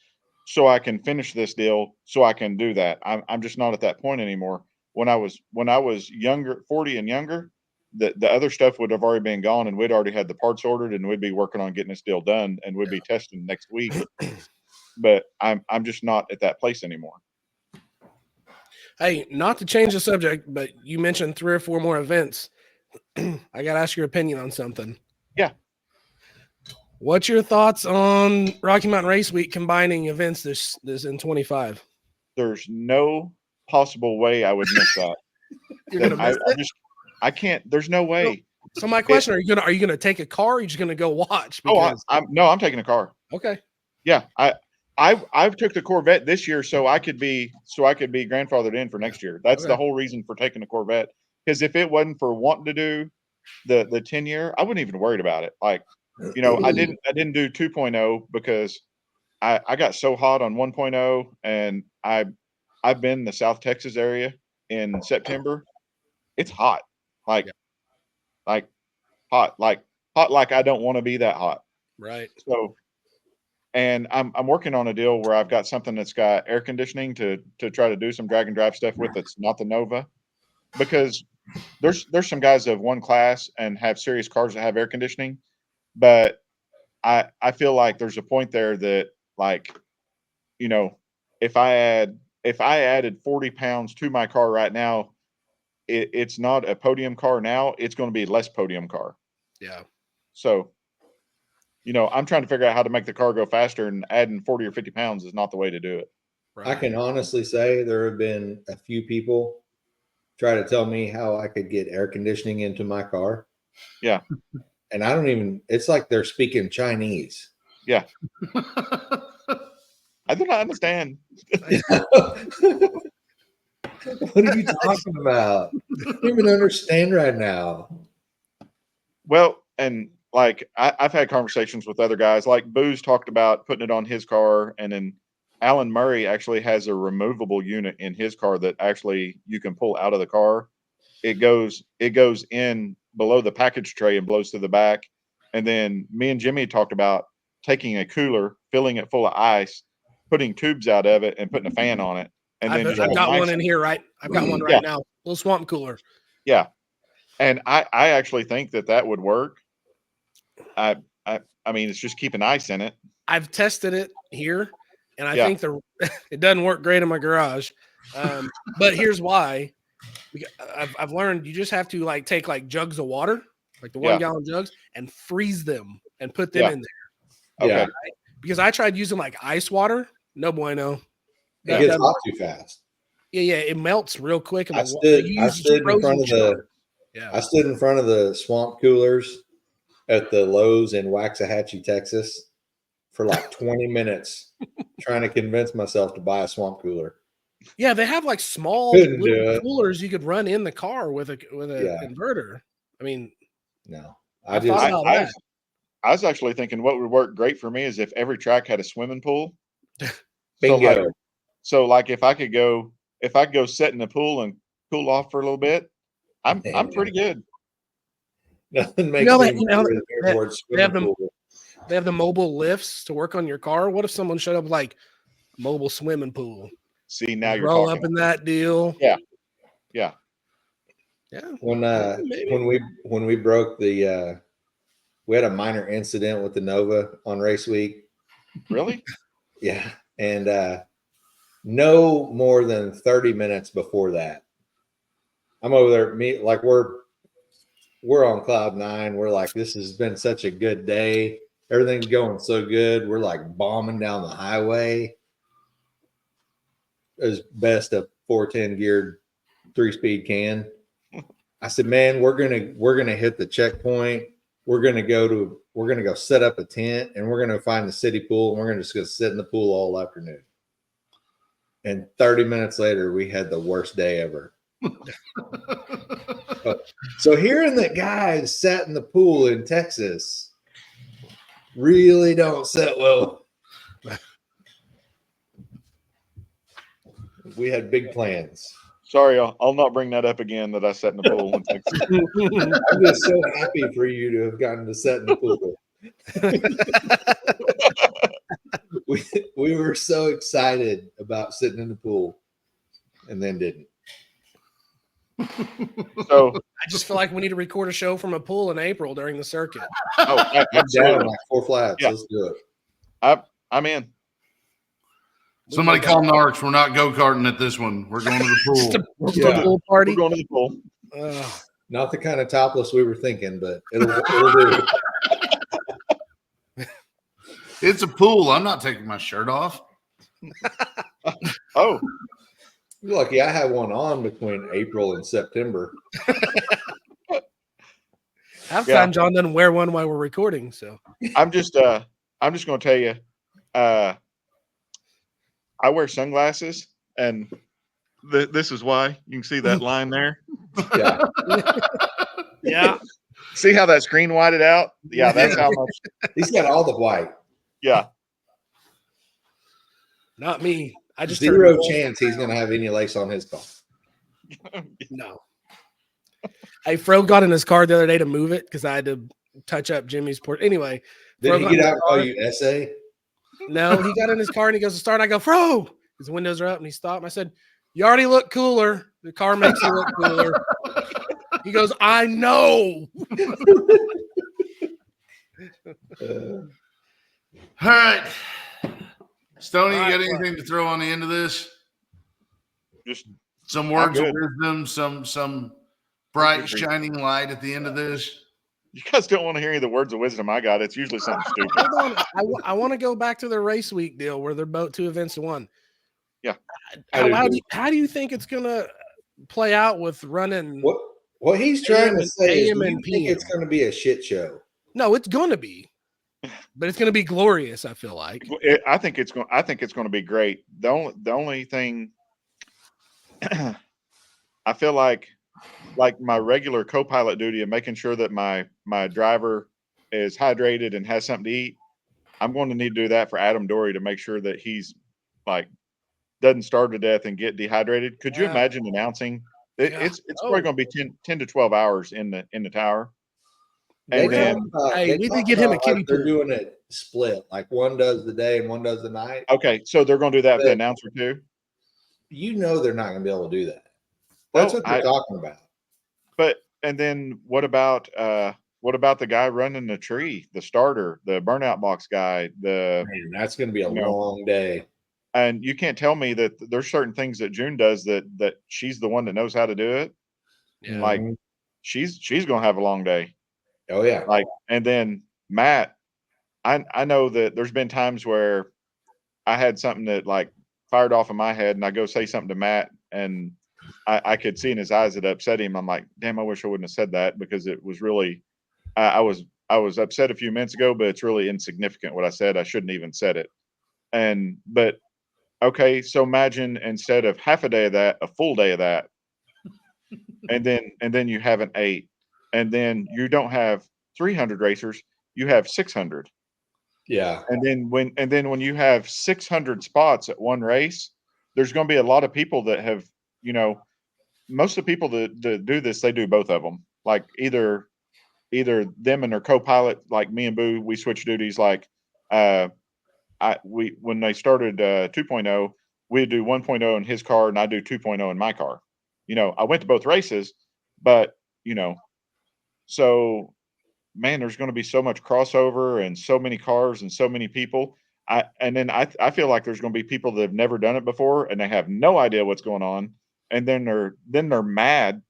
so I can finish this deal, so I can do that. I'm just not at that point anymore. When I was younger, 40 and younger, the other stuff would have already been gone, and we'd already had the parts ordered, and we'd be working on getting this deal done, and we'd be testing next week. But I'm just not at that place anymore. Hey, not to change the subject, but you mentioned 3 or 4 more events. I got to ask your opinion on something. Yeah. What's your thoughts on Rocky Mountain Race Week combining events this in 25? There's no possible way I would miss that. You're gonna miss it? I can't. There's no way. So my question: Are you gonna take a car? Or are you just gonna go watch? Because, I'm taking a car. Okay. Yeah, I've took the Corvette this year so I could be grandfathered in for next year. That's the whole reason for taking the Corvette. Because if it wasn't for wanting to do the 10-year, I wouldn't even worried about it. Like, I didn't do 2.0 because I got so hot on 1.0, and I've been in the South Texas area in September. It's hot, like hot like I don't want to be that hot. Right. So, and I'm working on a deal where I've got something that's got air conditioning to try to do some drag and drive stuff with. That's not the Nova, because there's some guys that have won class and have serious cars that have air conditioning, but I feel like there's a point there that, like, if I added 40 pounds to my car right now, it's not a podium car now. It's going to be less podium car. Yeah. So, I'm trying to figure out how to make the car go faster, and adding 40 or 50 pounds is not the way to do it. Right. I can honestly say there have been a few people try to tell me how I could get air conditioning into my car. Yeah. And I don't even, it's like they're speaking Chinese. Yeah. I do not understand. What are you talking about? I don't even understand right now. Well, and like I've had conversations with other guys, like Booze talked about putting it on his car, and then Alan Murray actually has a removable unit in his car that actually you can pull out of the car. It goes in below the package tray and blows to the back. And then me and Jimmy talked about taking a cooler, filling it full of ice, putting tubes out of it, and putting a fan on it. And then I've got one in here, right? I've got one right now. Little swamp cooler. Yeah. And I actually think that would work. I mean, it's just keeping ice in it. I've tested it here, and I think it doesn't work great in my garage. But here's why. I've learned you just have to take jugs of water, like the 1 gallon jugs, and freeze them and put them in there. Okay. Right? Because I tried using ice water. No bueno. It gets hot too fast. Yeah, it melts real quick. I stood in front of the swamp coolers at the Lowe's in Waxahachie, Texas, for 20 minutes, trying to convince myself to buy a swamp cooler. Yeah, they have small little coolers you could run in the car with an inverter. I mean, no, I was actually thinking what would work great for me is if every track had a swimming pool. Bingo. So if I could go sit in the pool and cool off for a little bit, I'm pretty good. Nothing makes they have the mobile lifts to work on your car. What if someone showed up with mobile swimming pool? See, now you're roll talking. Up in that deal. Yeah. When we broke the we had a minor incident with the Nova on race week. Really? Yeah. And no more than 30 minutes before that, I'm over there, we're on cloud 9. We're like, this has been such a good day. Everything's going so good. We're bombing down the highway as best a 410 geared 3-speed can. I said, man, we're gonna hit the checkpoint. We're gonna go set up a tent, and we're gonna find the city pool, and we're gonna just go sit in the pool all afternoon. And 30 minutes later, we had the worst day ever. So hearing that guys sat in the pool in Texas really don't sit well. We had big plans. Sorry, I'll not bring that up again that I sat in the pool in Texas. I'm just so happy for you to have gotten to sit in the pool. we were so excited about sitting in the pool and then didn't. So, I just feel like we need to record a show from a pool in April during the circuit. oh, I'm down absolutely. like 4 flats. Yeah. Let's do it. I'm in. Somebody call Narcs. We're not go-karting at this one. We're going to the Just pool. a Yeah. pool We're party. going to the pool. Not the kind of topless we were thinking, but it'll do. It's a pool. I'm not taking my shirt off. Oh, You're lucky I have one on between April and September. Half the Yeah. time John doesn't wear one while we're recording. So I'm just going to tell you, I wear sunglasses, and this is why. You can see that line there. Yeah. yeah, See how that screen whited out? Yeah, that's how much. He's got all the white. Yeah. not me. I just Zero turned- chance he's going to have any lace on his car. No. Hey, Fro got in his car the other day to move it because I had to touch up Jimmy's port. Anyway, Did Fro he got get in out his and call car. you essay? No, he got in his car and he goes to start. And I go, Fro, his windows are up, and he stopped. And I said, "You already look cooler. The car makes you look cooler." He goes, "I know." All right. Stoney, All you right, got anything to throw on the end of this? Just Some words of good. wisdom, some bright, Agreed. shining light at the end of this. you guys don't want to hear any of the words of wisdom I got. It's usually something stupid. Hold on. I want to go back to the race week deal where they're both 2 events in one. Yeah. How do you think it's gonna play out with running? What he's trying to say is, AM do and you think PM. it's going to be a shit show? No, it's gonna be, but it's gonna be glorious. I feel like. I think it's going to be great. The only thing I feel like my regular co-pilot duty of making sure that my driver is hydrated and has something to eat. I'm going to need to do that for Adam Dory to make sure that he's like doesn't starve to death and get dehydrated. Could you Yeah. imagine announcing it, Yeah. it's probably going to be 10 to 12 hours in the tower. They And then talk about- Hey, they we need to talk get him a about like kiddie they're pool. doing it split, like one does the day and one does the night. okay, so they're going to do that with the But- announcer too. You know they're not going to be able to do that. That's Well, what they're talking about. But and then what about the guy running the tree, the starter, the burnout box guy, Man, that's going to be a You know, long day. and you can't tell me that there's certain things that June does that she's the one that knows how to do it. Yeah. Like Mhm. she's gonna have a long day. Oh yeah. Like, and then Matt, I know that there's been times where I had something that like fired off in my head, and I go say something to Matt, and I could see in his eyes it upset him. I'm like, damn, I wish I wouldn't have said that because it was really, I was upset a few minutes ago, but it's really insignificant what I said. I shouldn't even said it. But okay, so imagine instead of half a day of that, a full day of that, and then you have an 8, and then you don't have 300 racers, you have 600. Yeah. And then when you have 600 spots at one race, there's going to be a lot of people that have, most of the people that do this, they do both of them. Like either them and their co-pilot, like me and Boo, we switch duties. Like when they started 2.0, we'd do 1.0 in his car and I do 2.0 in my car. I went to both races, but so man, there's going to be so much crossover and so many cars and so many people. I feel like there's going to be people that have never done it before and they have no idea what's going on, and then they're mad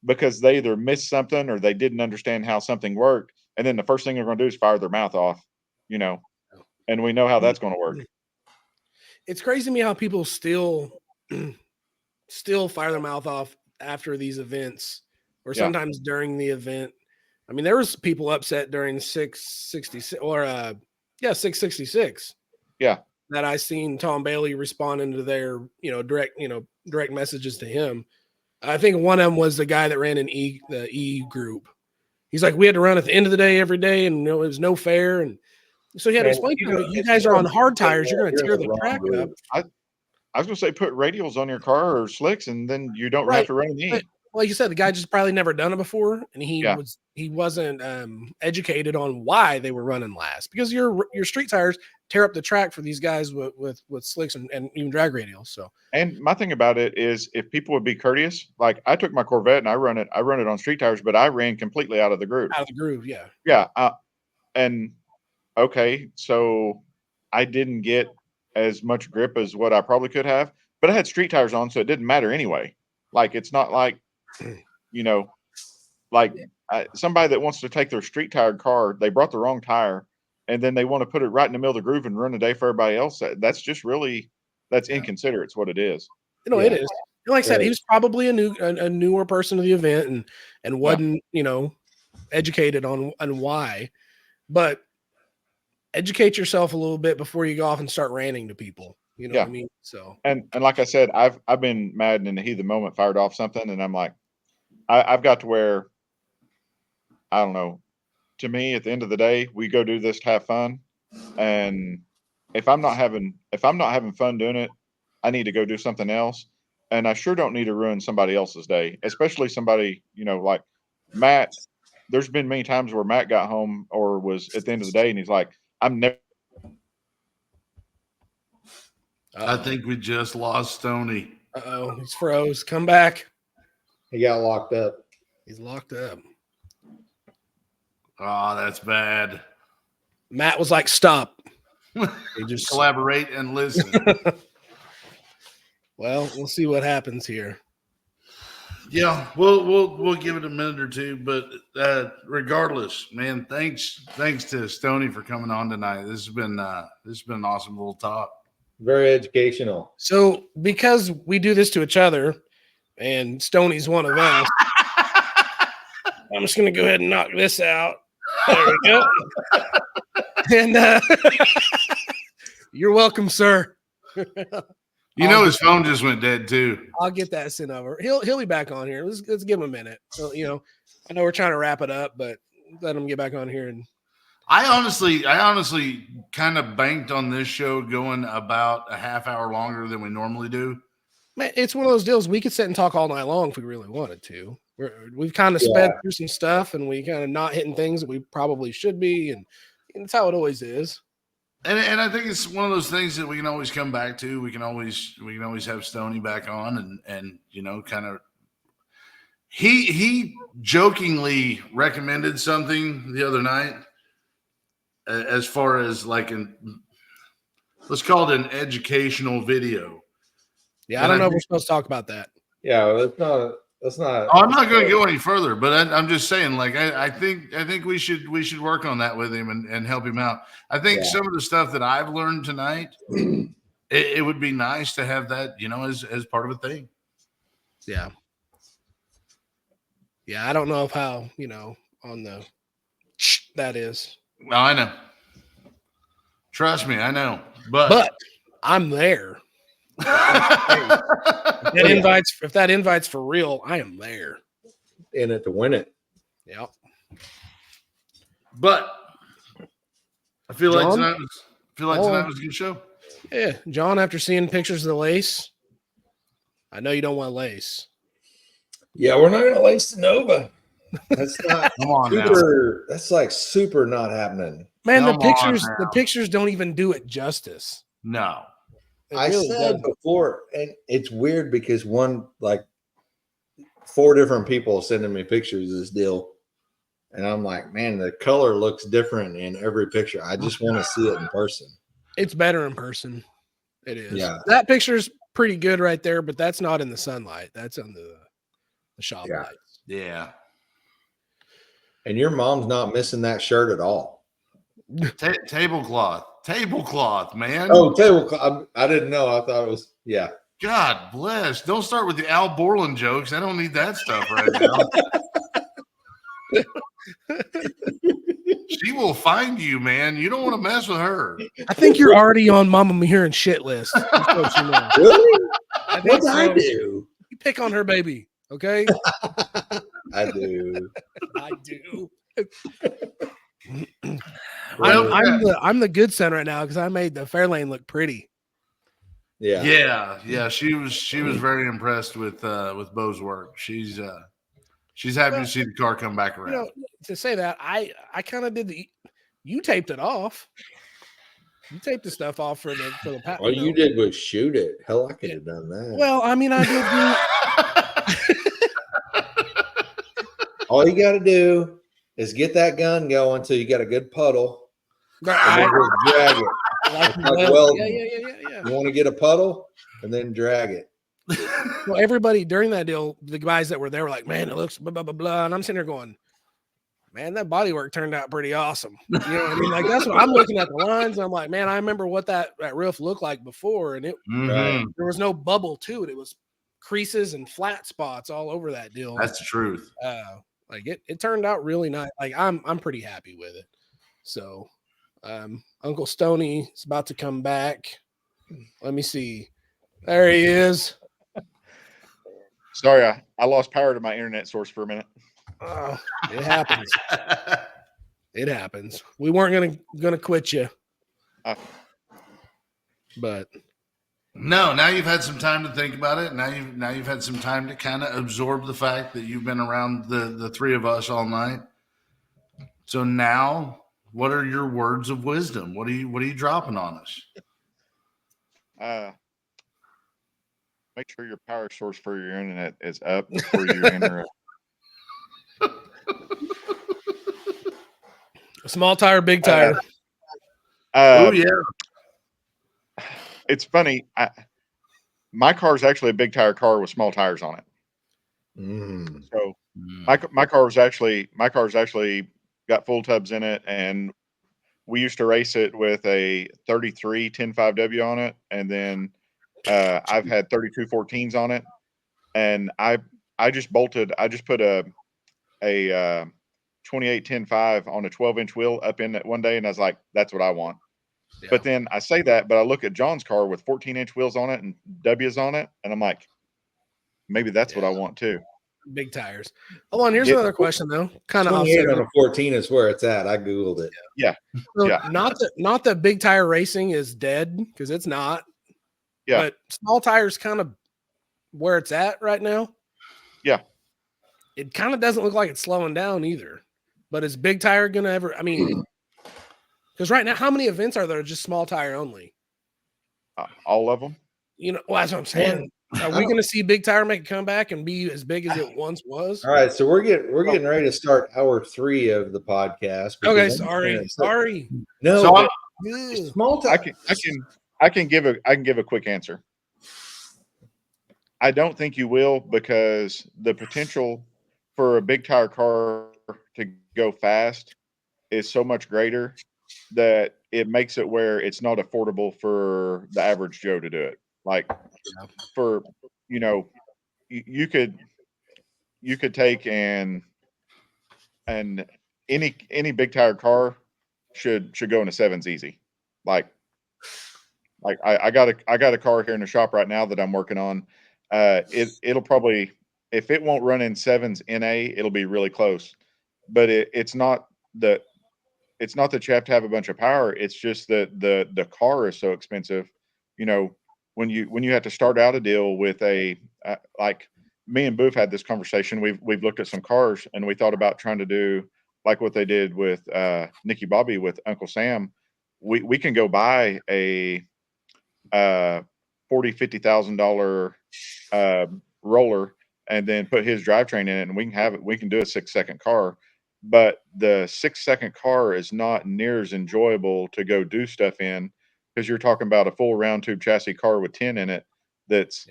because they either missed something or they didn't understand how something worked, and then the first thing they're going to do is fire their mouth off, and we know how that's going to work. It's crazy to me how people still fire their mouth off after these events or Yeah. sometimes during the event. I mean, there was people upset during 666 or 666. Yeah. That I seen Tom Bailey responding to their, direct messages to him. I think one of them was the guy that ran the E group. He's like, we had to run at the end of the day every day, and it was no fair. And so he had to And, explain to you him know, that you if guys you are on don't hard do that, tires. You're going to you're tear in the the wrong track group. up. I was going to say put radials on your car or slicks, and then you don't Right. have to run the E. like you said, the guy just probably never done it before, and he Yeah. wasn't educated on why they were running last, because your street tires tear up the track for these guys with slicks and even drag radials. So, And my thing about it is, if people would be courteous, like I took my Corvette and I run it on street tires, but I ran completely out of the groove. out of the groove, yeah. Yeah. And okay, so I didn't get as much grip as what I probably could have, but I had street tires on, so it didn't matter anyway. Like, it's not like, like somebody that wants to take their street tired car, they brought the wrong tire, and then they want to put it right in the middle of the groove and run a day for everybody else. That's just really, that's inconsiderate. It's what it is. It is. And like I said, he was probably a newer person to the event and wasn't, educated on why. But educate yourself a little bit before you go off and start ranting to people. You know what I mean? So, and like I said, I've been mad and in the heat of the moment fired off something, and I'm like, I've got to where, I don't know. To me, at the end of the day, we go do this to have fun, and if I'm not having fun doing it, I need to go do something else. And I sure don't need to ruin somebody else's day, especially somebody, like Matt. There's been many times where Matt got home or was at the end of the day, and he's like, I'm never. I think we just lost Stoney. He's froze. Come back. He got locked up. He's locked up. Oh, that's bad. Matt was like, stop. He just collaborate and listen. Well, we'll see what happens here. Yeah, we'll give it a minute or two, but regardless, man, thanks to Stoney for coming on tonight. This has been an awesome little talk. Very educational. So, because we do this to each other, and Stoney's one of us, I'm just going to go ahead and knock this out. There we go. And you're welcome, sir. His phone just went dead too. I'll get that sent over. He'll be back on here. Let's give him a minute. So, I know we're trying to wrap it up, but let him get back on here. And I honestly kind of banked on this show going about a half hour longer than we normally do. Man, it's one of those deals. We could sit and talk all night long if we really wanted to. We've kind of sped through some stuff, and we kind of not hitting things that we probably should be, and it's how it always is. And I think it's one of those things that we can always come back to. We can always have Stoney back on, and kind of. He jokingly recommended something the other night, as far as like let's call it an educational video. Yeah, I don't know if we're supposed to talk about that. Yeah, that's not. Oh, I'm not going to go any further, but I'm just saying, like, I think we should work on that with him and help him out. I think some of the stuff that I've learned tonight, it would be nice to have that, as part of a thing. Yeah. Yeah, I don't know of how, on the that is. Well, I know. Trust me, I know. But I'm there. If that invite's for real, I am there. In it to win it. Yep. But I feel like John? tonight was a good show. Yeah, John, after seeing pictures of the lace, I know you don't want lace. Yeah, we're not gonna lace the Nova. That's not Come on super. Now. That's like super not happening. Man, the pictures don't even do it justice. No. I said before, and it's weird because like 4 different people sending me pictures of this deal, and I'm like, man, the color looks different in every picture. I just want to see it in person. It's better in person. It is. Yeah, that picture's pretty good right there, but that's not in the sunlight. That's on the shop lights. Yeah. And your mom's not missing that shirt at all. Tablecloth, man. Oh, tablecloth. I didn't know. I thought it was, yeah. God bless. Don't start with the Al Borland jokes. I don't need that stuff right now. She will find you, man. You don't want to mess with her. I think you're already on Mama Me Hearing shit list. Just so you know. Really? I What did I do? You pick on her baby, okay? I do. I do. Well, I'm the good son right now because I made the Fairlane look pretty. Yeah. She was very impressed with Bo's work. She's happy to see the car come back around. You know, to say that, I kind of did you taped it off. You taped the stuff off for the All you did was shoot it. Hell, I could have done that. Well, I mean, I did All you got to do is get that gun going until you got a good puddle, and then just drag it. Like welding. Yeah. You want to get a puddle and then drag it. Well, everybody during that deal, the guys that were there were like, "Man, it looks blah blah blah blah," and I'm sitting there going, "Man, that bodywork turned out pretty awesome." You know what I mean? Like that's what I'm looking at the lines, and I'm like, "Man, I remember what that roof looked like before, and there was no bubble to it. It was creases and flat spots all over that deal." That's the truth. Like it turned out really nice. Like I'm pretty happy with it. So, Uncle Stoney is about to come back. Let me see. There he is. Sorry, I lost power to my internet source for a minute. It happens. It happens. We weren't gonna quit you, but no. Now you've had some time to think about it. Now you've had some time to kind of absorb the fact that you've been around the three of us all night. So now, what are your words of wisdom? What are you dropping on us? Make sure your power source for your internet is up before you enter. Small tire, big tire. Oh yeah. It's funny. My car is actually a big tire car with small tires on it. So my car's actually got full tubs in it, and we used to race it with a 33 10.5W on it, and then I've had 32 14s on it, and I just put a 28 10.5 on a 12-inch wheel up in it one day, and I was like, that's what I want. Yeah. But then I say that, but I look at John's car with 14-inch wheels on it and W's on it, and I'm like, maybe that's what I want too. Big tires. Hold on, here's another question though. Kind of 28 on a 14 is where it's at. I googled it. Yeah. So not that big tire racing is dead, because it's not. Yeah. But small tires kind of where it's at right now. Yeah. It kind of doesn't look like it's slowing down either. But is big tire gonna ever? I mean, because right now, how many events are there just small tire only? All of them. You know, well, that's what I'm saying. Are we going to see big tire make a comeback and be as big as it once was? All right, so we're getting ready to start hour 3 of the podcast. Okay, sorry. No, so small tire. I can give a quick answer. I don't think you will, because the potential for a big tire car to go fast is so much greater that it makes it where it's not affordable for the average Joe to do it. Like for, you could take and any big tire car should go into 7s easy. Like I got a car here in the shop right now that I'm working on. It'll probably, if it won't run in 7s NA, it'll be really close. But it's not that you have to have a bunch of power. It's just that the car is so expensive. When you have to start out a deal with like me and Boof had this conversation. We've looked at some cars, and we thought about trying to do like what they did with Nicky Bobby with Uncle Sam. We can go buy a $40,000-$50,000 roller and then put his drivetrain in it, and we can do a 6-second car. But the 6-second car is not near as enjoyable to go do stuff in, because you're talking about a full round tube chassis car with 10 in it. It's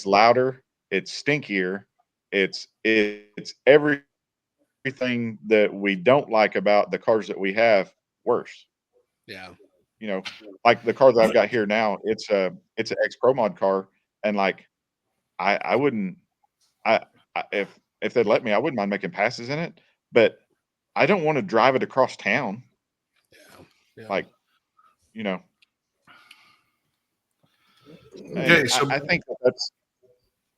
louder, it's stinkier, it's everything that we don't like about the cars that we have worse. Yeah. Like the car that I've got here now, it's an ex Pro Mod car, and like I wouldn't, if they'd let me, I wouldn't mind making passes in it, but I don't want to drive it across town. Yeah. Like, Okay, so I think that's,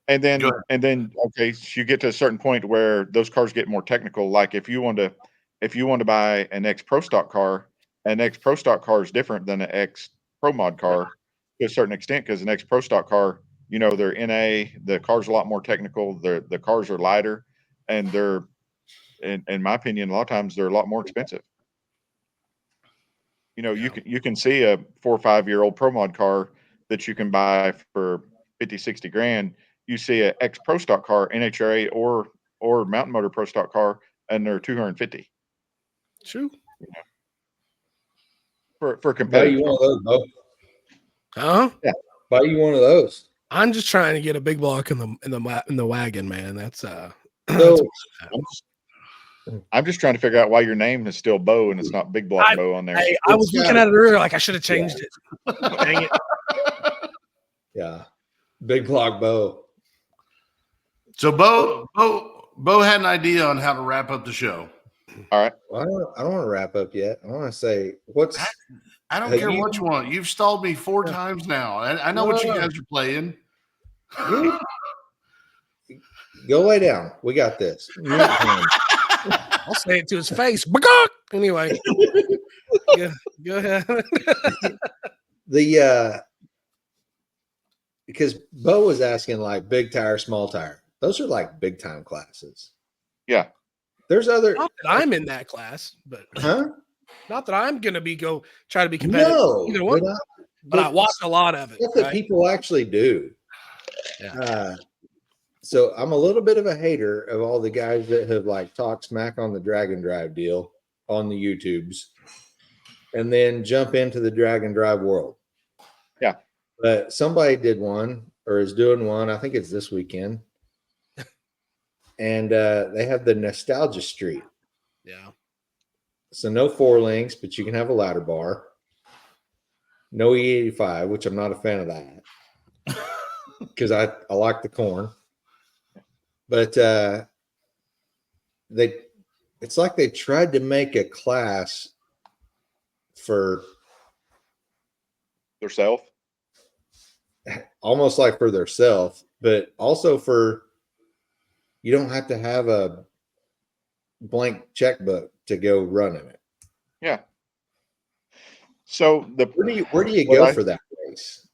and then okay, so you get to a certain point where those cars get more technical. Like if you want to buy an ex Pro Stock car, an ex Pro Stock car is different than an ex Pro Mod car. to a certain extent because the next pro stock car, you know, they're NA, the car's a lot more technical, the cars are lighter, and they're, in my opinion, a lot of times they're a lot more expensive. You know, Yeah. you can see a 4 or 5 year old pro mod car that you can buy for 50, 60 grand. You see a ex pro stock car, NHRA or mountain motor pro stock car, and they're 250 True. for Buy competitive. you one of those, Bo. Huh? Buy you one of those. I'm just trying to get a big block in the wagon, man. That's So I'm just trying to figure out why your name is still Bo and it's not Big Block Bo on there. I was looking at it earlier, like I should have changed it. Dang it. yeah, big block Bo. So Bo had an idea on how to wrap up the show. All right. Well, I don't want to wrap up yet. I want to say I don't Have care you- what you want. You've stalled me 4 times now. I know what you No. guys are playing. go lay down. We got this. Mute him. I'll say it to his face. Anyway, go ahead. Because Bo was asking like big tire, small tire. Those are like big time classes. Yeah. There's other. Not that I'm in that class, but Huh? not that I'm gonna try to be competitive. No, either one. But I watched a lot of it. Stuff that Right? people actually do. Yeah. So I'm a little bit of a hater of all the guys that have like talked smack on the drag and drive deal on the YouTubes and then jump into the drag and drive world. Yeah. But somebody did one or is doing one. I think it's this weekend. And they have the Nostalgia Street. Yeah. So no 4 links, but you can have a ladder bar. No E85, which I'm not a fan of that. Because I like the corn. But it's like they tried to make a class for Theirself. almost like for theirself, but also for you don't have to have a blank checkbook to go run in it. Yeah. So Where do you go for that race?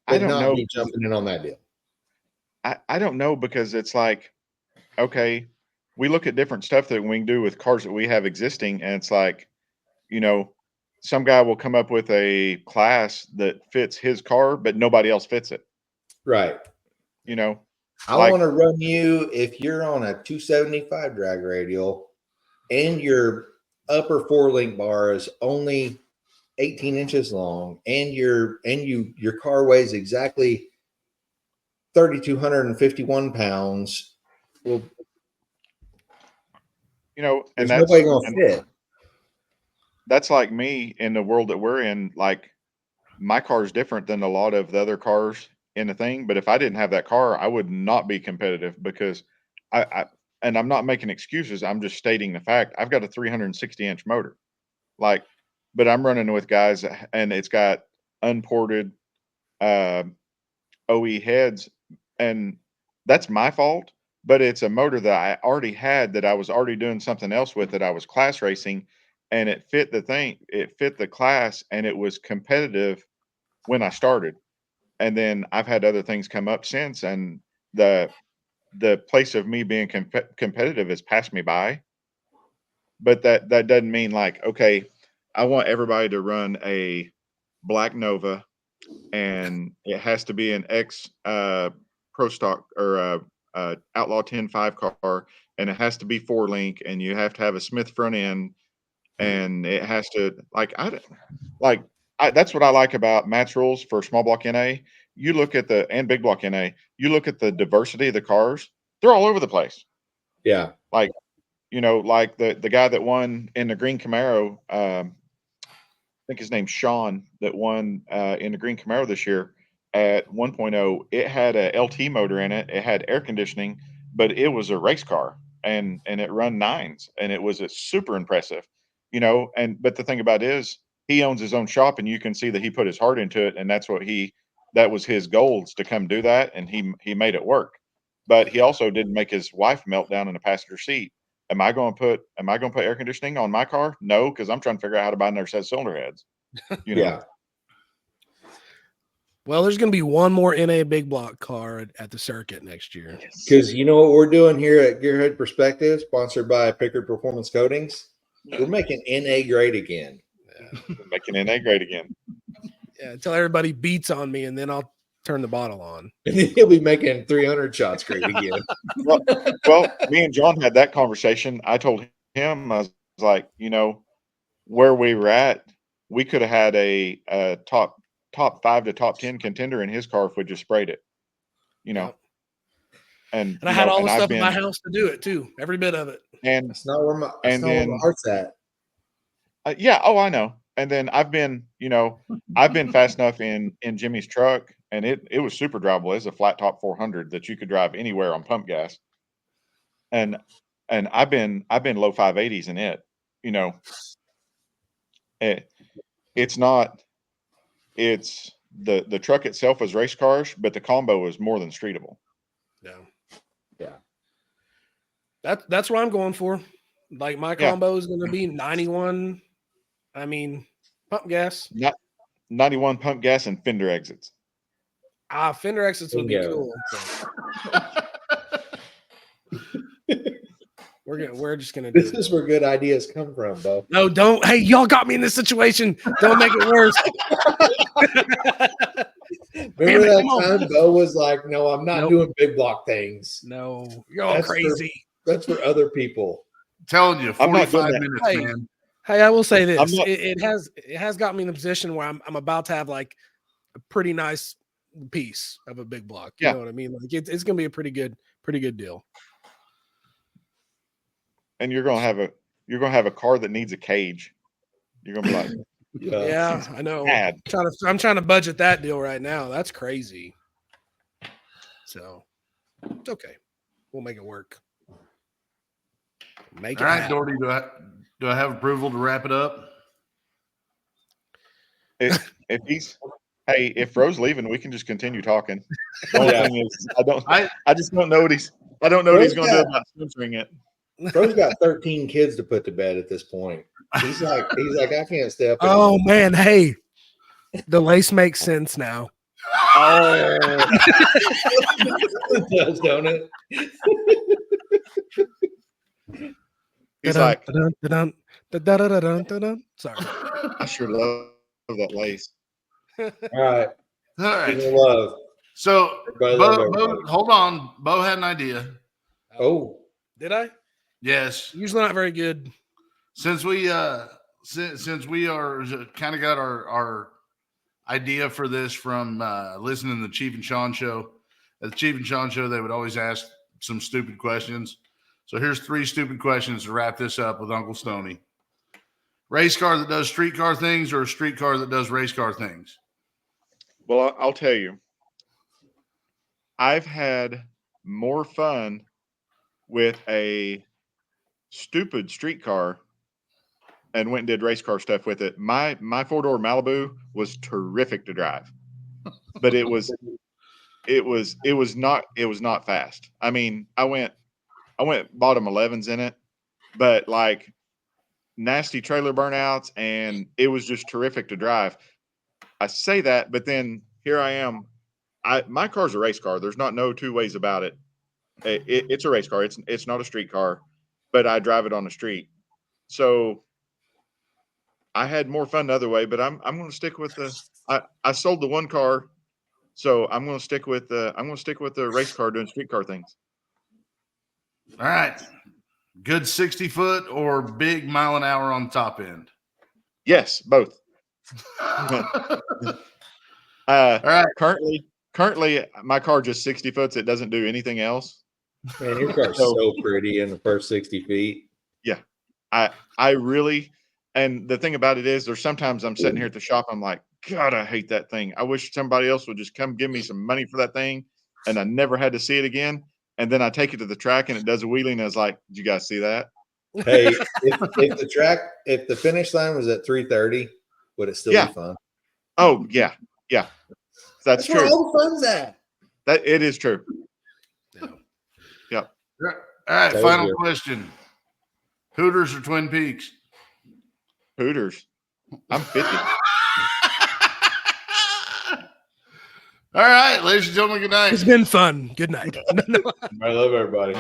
I don't not know. be jumping in on that deal. I don't know because it's like, okay, we look at different stuff that we can do with cars that we have existing, and it's like, you know, some guy will come up with a class that fits his car, but nobody else fits it. Right. You know, I like- want to run you if you're on a 275 drag radial and your upper 4-link bar is only 18 inches long and your car weighs exactly 3,251 pounds. Well, you know, and there's nobody gonna fit. That's like me in the world that we're in. Like, my car is different than a lot of the other cars in the thing. But if I didn't have that car, I would not be competitive because and I'm not making excuses. I'm just stating the fact. I've got a 360-inch motor, like, but I'm running with guys and it's got unported OE heads, and that's my fault. But it's a motor that I already had that I was already doing something else with that I was class racing, and it fit the thing. It fit the class, and it was competitive when I started. And then I've had other things come up since, and the place of me being competitive has passed me by. But that doesn't mean like, okay, I want everybody to run a Black Nova, and it has to be an X pro stock or Outlaw 10.5 car, and it has to be 4-link, and you have to have a Smith front end, and it has to that's what I like about Matt's rules for small block NA. You look at and big block NA, you look at the diversity of the cars, they're all over the place. Yeah. Like, you know, like the guy that won in the green Camaro, I think his name's Sean, that won in the green Camaro this year at 1.0. It had a LT motor in it. It had air conditioning, but it was a race car, and it run 9s, and it was super impressive, you know. But the thing about it is he owns his own shop, and you can see that he put his heart into it, and that was his goals to come do that, and he made it work. But he also didn't make his wife melt down in the passenger seat. Am I going to put air conditioning on my car? No, because I'm trying to figure out how to buy another set of cylinder heads. You know? Yeah. Well, there's going to be one more NA big block car at the circuit next year. Because you know what we're doing here at Gearhead Perspective, sponsored by Pickard Performance Coatings? We're making NA great again. We're making NA great again. Yeah, until everybody beats on me, and then I'll turn the bottle on. And then he'll be making 300 shots great again. Well, me and John had that conversation. I told him, I was like, where we were at, we could have had a top 5 to top 10 contender in his car if we just sprayed it, Yep. And I had all the I've stuff in my house to do it too, every bit of it. And That's not where my heart's at. yeah, oh, I know. And then I've been fast enough in Jimmy's truck, and it was super drivable. It's a flat top 400 that you could drive anywhere on pump gas. And I've been low 580s in it. It's not. It's the truck itself is race cars, but the combo is more than streetable. Yeah. That's what I'm going for. Like my combo is going to be 91. I mean, pump gas. 91 pump gas and fender exits. Fender exits would be cool. We're just gonna do this is where good ideas come from, Bo. No, don't. Hey, y'all got me in this situation. Don't make it worse. Remember that time Bo was like, "No, I'm not doing big block things." No, you're all crazy. That's for other people. I'm telling you, 45 minutes, hey, man. Hey, I will say this: it has got me in a position where I'm about to have like a pretty nice piece of a big block. You know what I mean? Like it's gonna be a pretty good deal. And you're gonna have a car that needs a cage. You're gonna be like, yeah, I know. I'm trying to budget that deal right now. That's crazy. So it's okay. We'll make it work. All right, Doherty, do I have approval to wrap it up? If Ro's leaving, we can just continue talking. The only thing is, I just don't know what he's going to do about censoring it. Bro's got 13 kids to put to bed at this point. He's like, I can't stay up. Oh man, hey, the lace makes sense now. Oh, it does, don't it? He's like, sorry. I sure love that lace. All right. Love. So, Bo, hold on. Bo had an idea. Oh, did I? Yes. Usually not very good. Since we since we are kind of got our idea for this from listening to the Chief and Sean show. At the Chief and Sean show, they would always ask some stupid questions. So here's 3 stupid questions to wrap this up with Uncle Stoney. Race car that does street car things or a street car that does race car things? Well, I'll tell you. I've had more fun with a stupid street car and went and did race car stuff with it. My 4-door Malibu was terrific to drive, but it was not fast. I mean, I went bottom 11s in it, but like nasty trailer burnouts, and it was just terrific to drive. I say that, but then here I am. My car's a race car. There's no 2 ways about it. It's a race car. It's not a street car, but I drive it on the street. So I had more fun the other way, but I'm going to stick with I sold the one car, so I'm going to stick with the race car doing street car things. All right. Good 60-foot or big mile an hour on the top end? Yes, both. All right. Currently, my car just 60 foots. It doesn't do anything else. Man, your car's so pretty in the first 60 feet. Yeah, I really, and the thing about it is, there's sometimes I'm sitting here at the shop. I'm like, God, I hate that thing. I wish somebody else would just come give me some money for that thing, and I never had to see it again. And then I take it to the track and it does a wheelie, and I was like, did you guys see that? Hey, if the finish line was at 3:30, would it still be fun? Oh yeah. That's true. Where all the fun's at. That it is true. Yep. All right. Final question: Hooters or Twin Peaks? Hooters. I'm 50. All right, ladies and gentlemen, good night. It's been fun. Good night. I love everybody.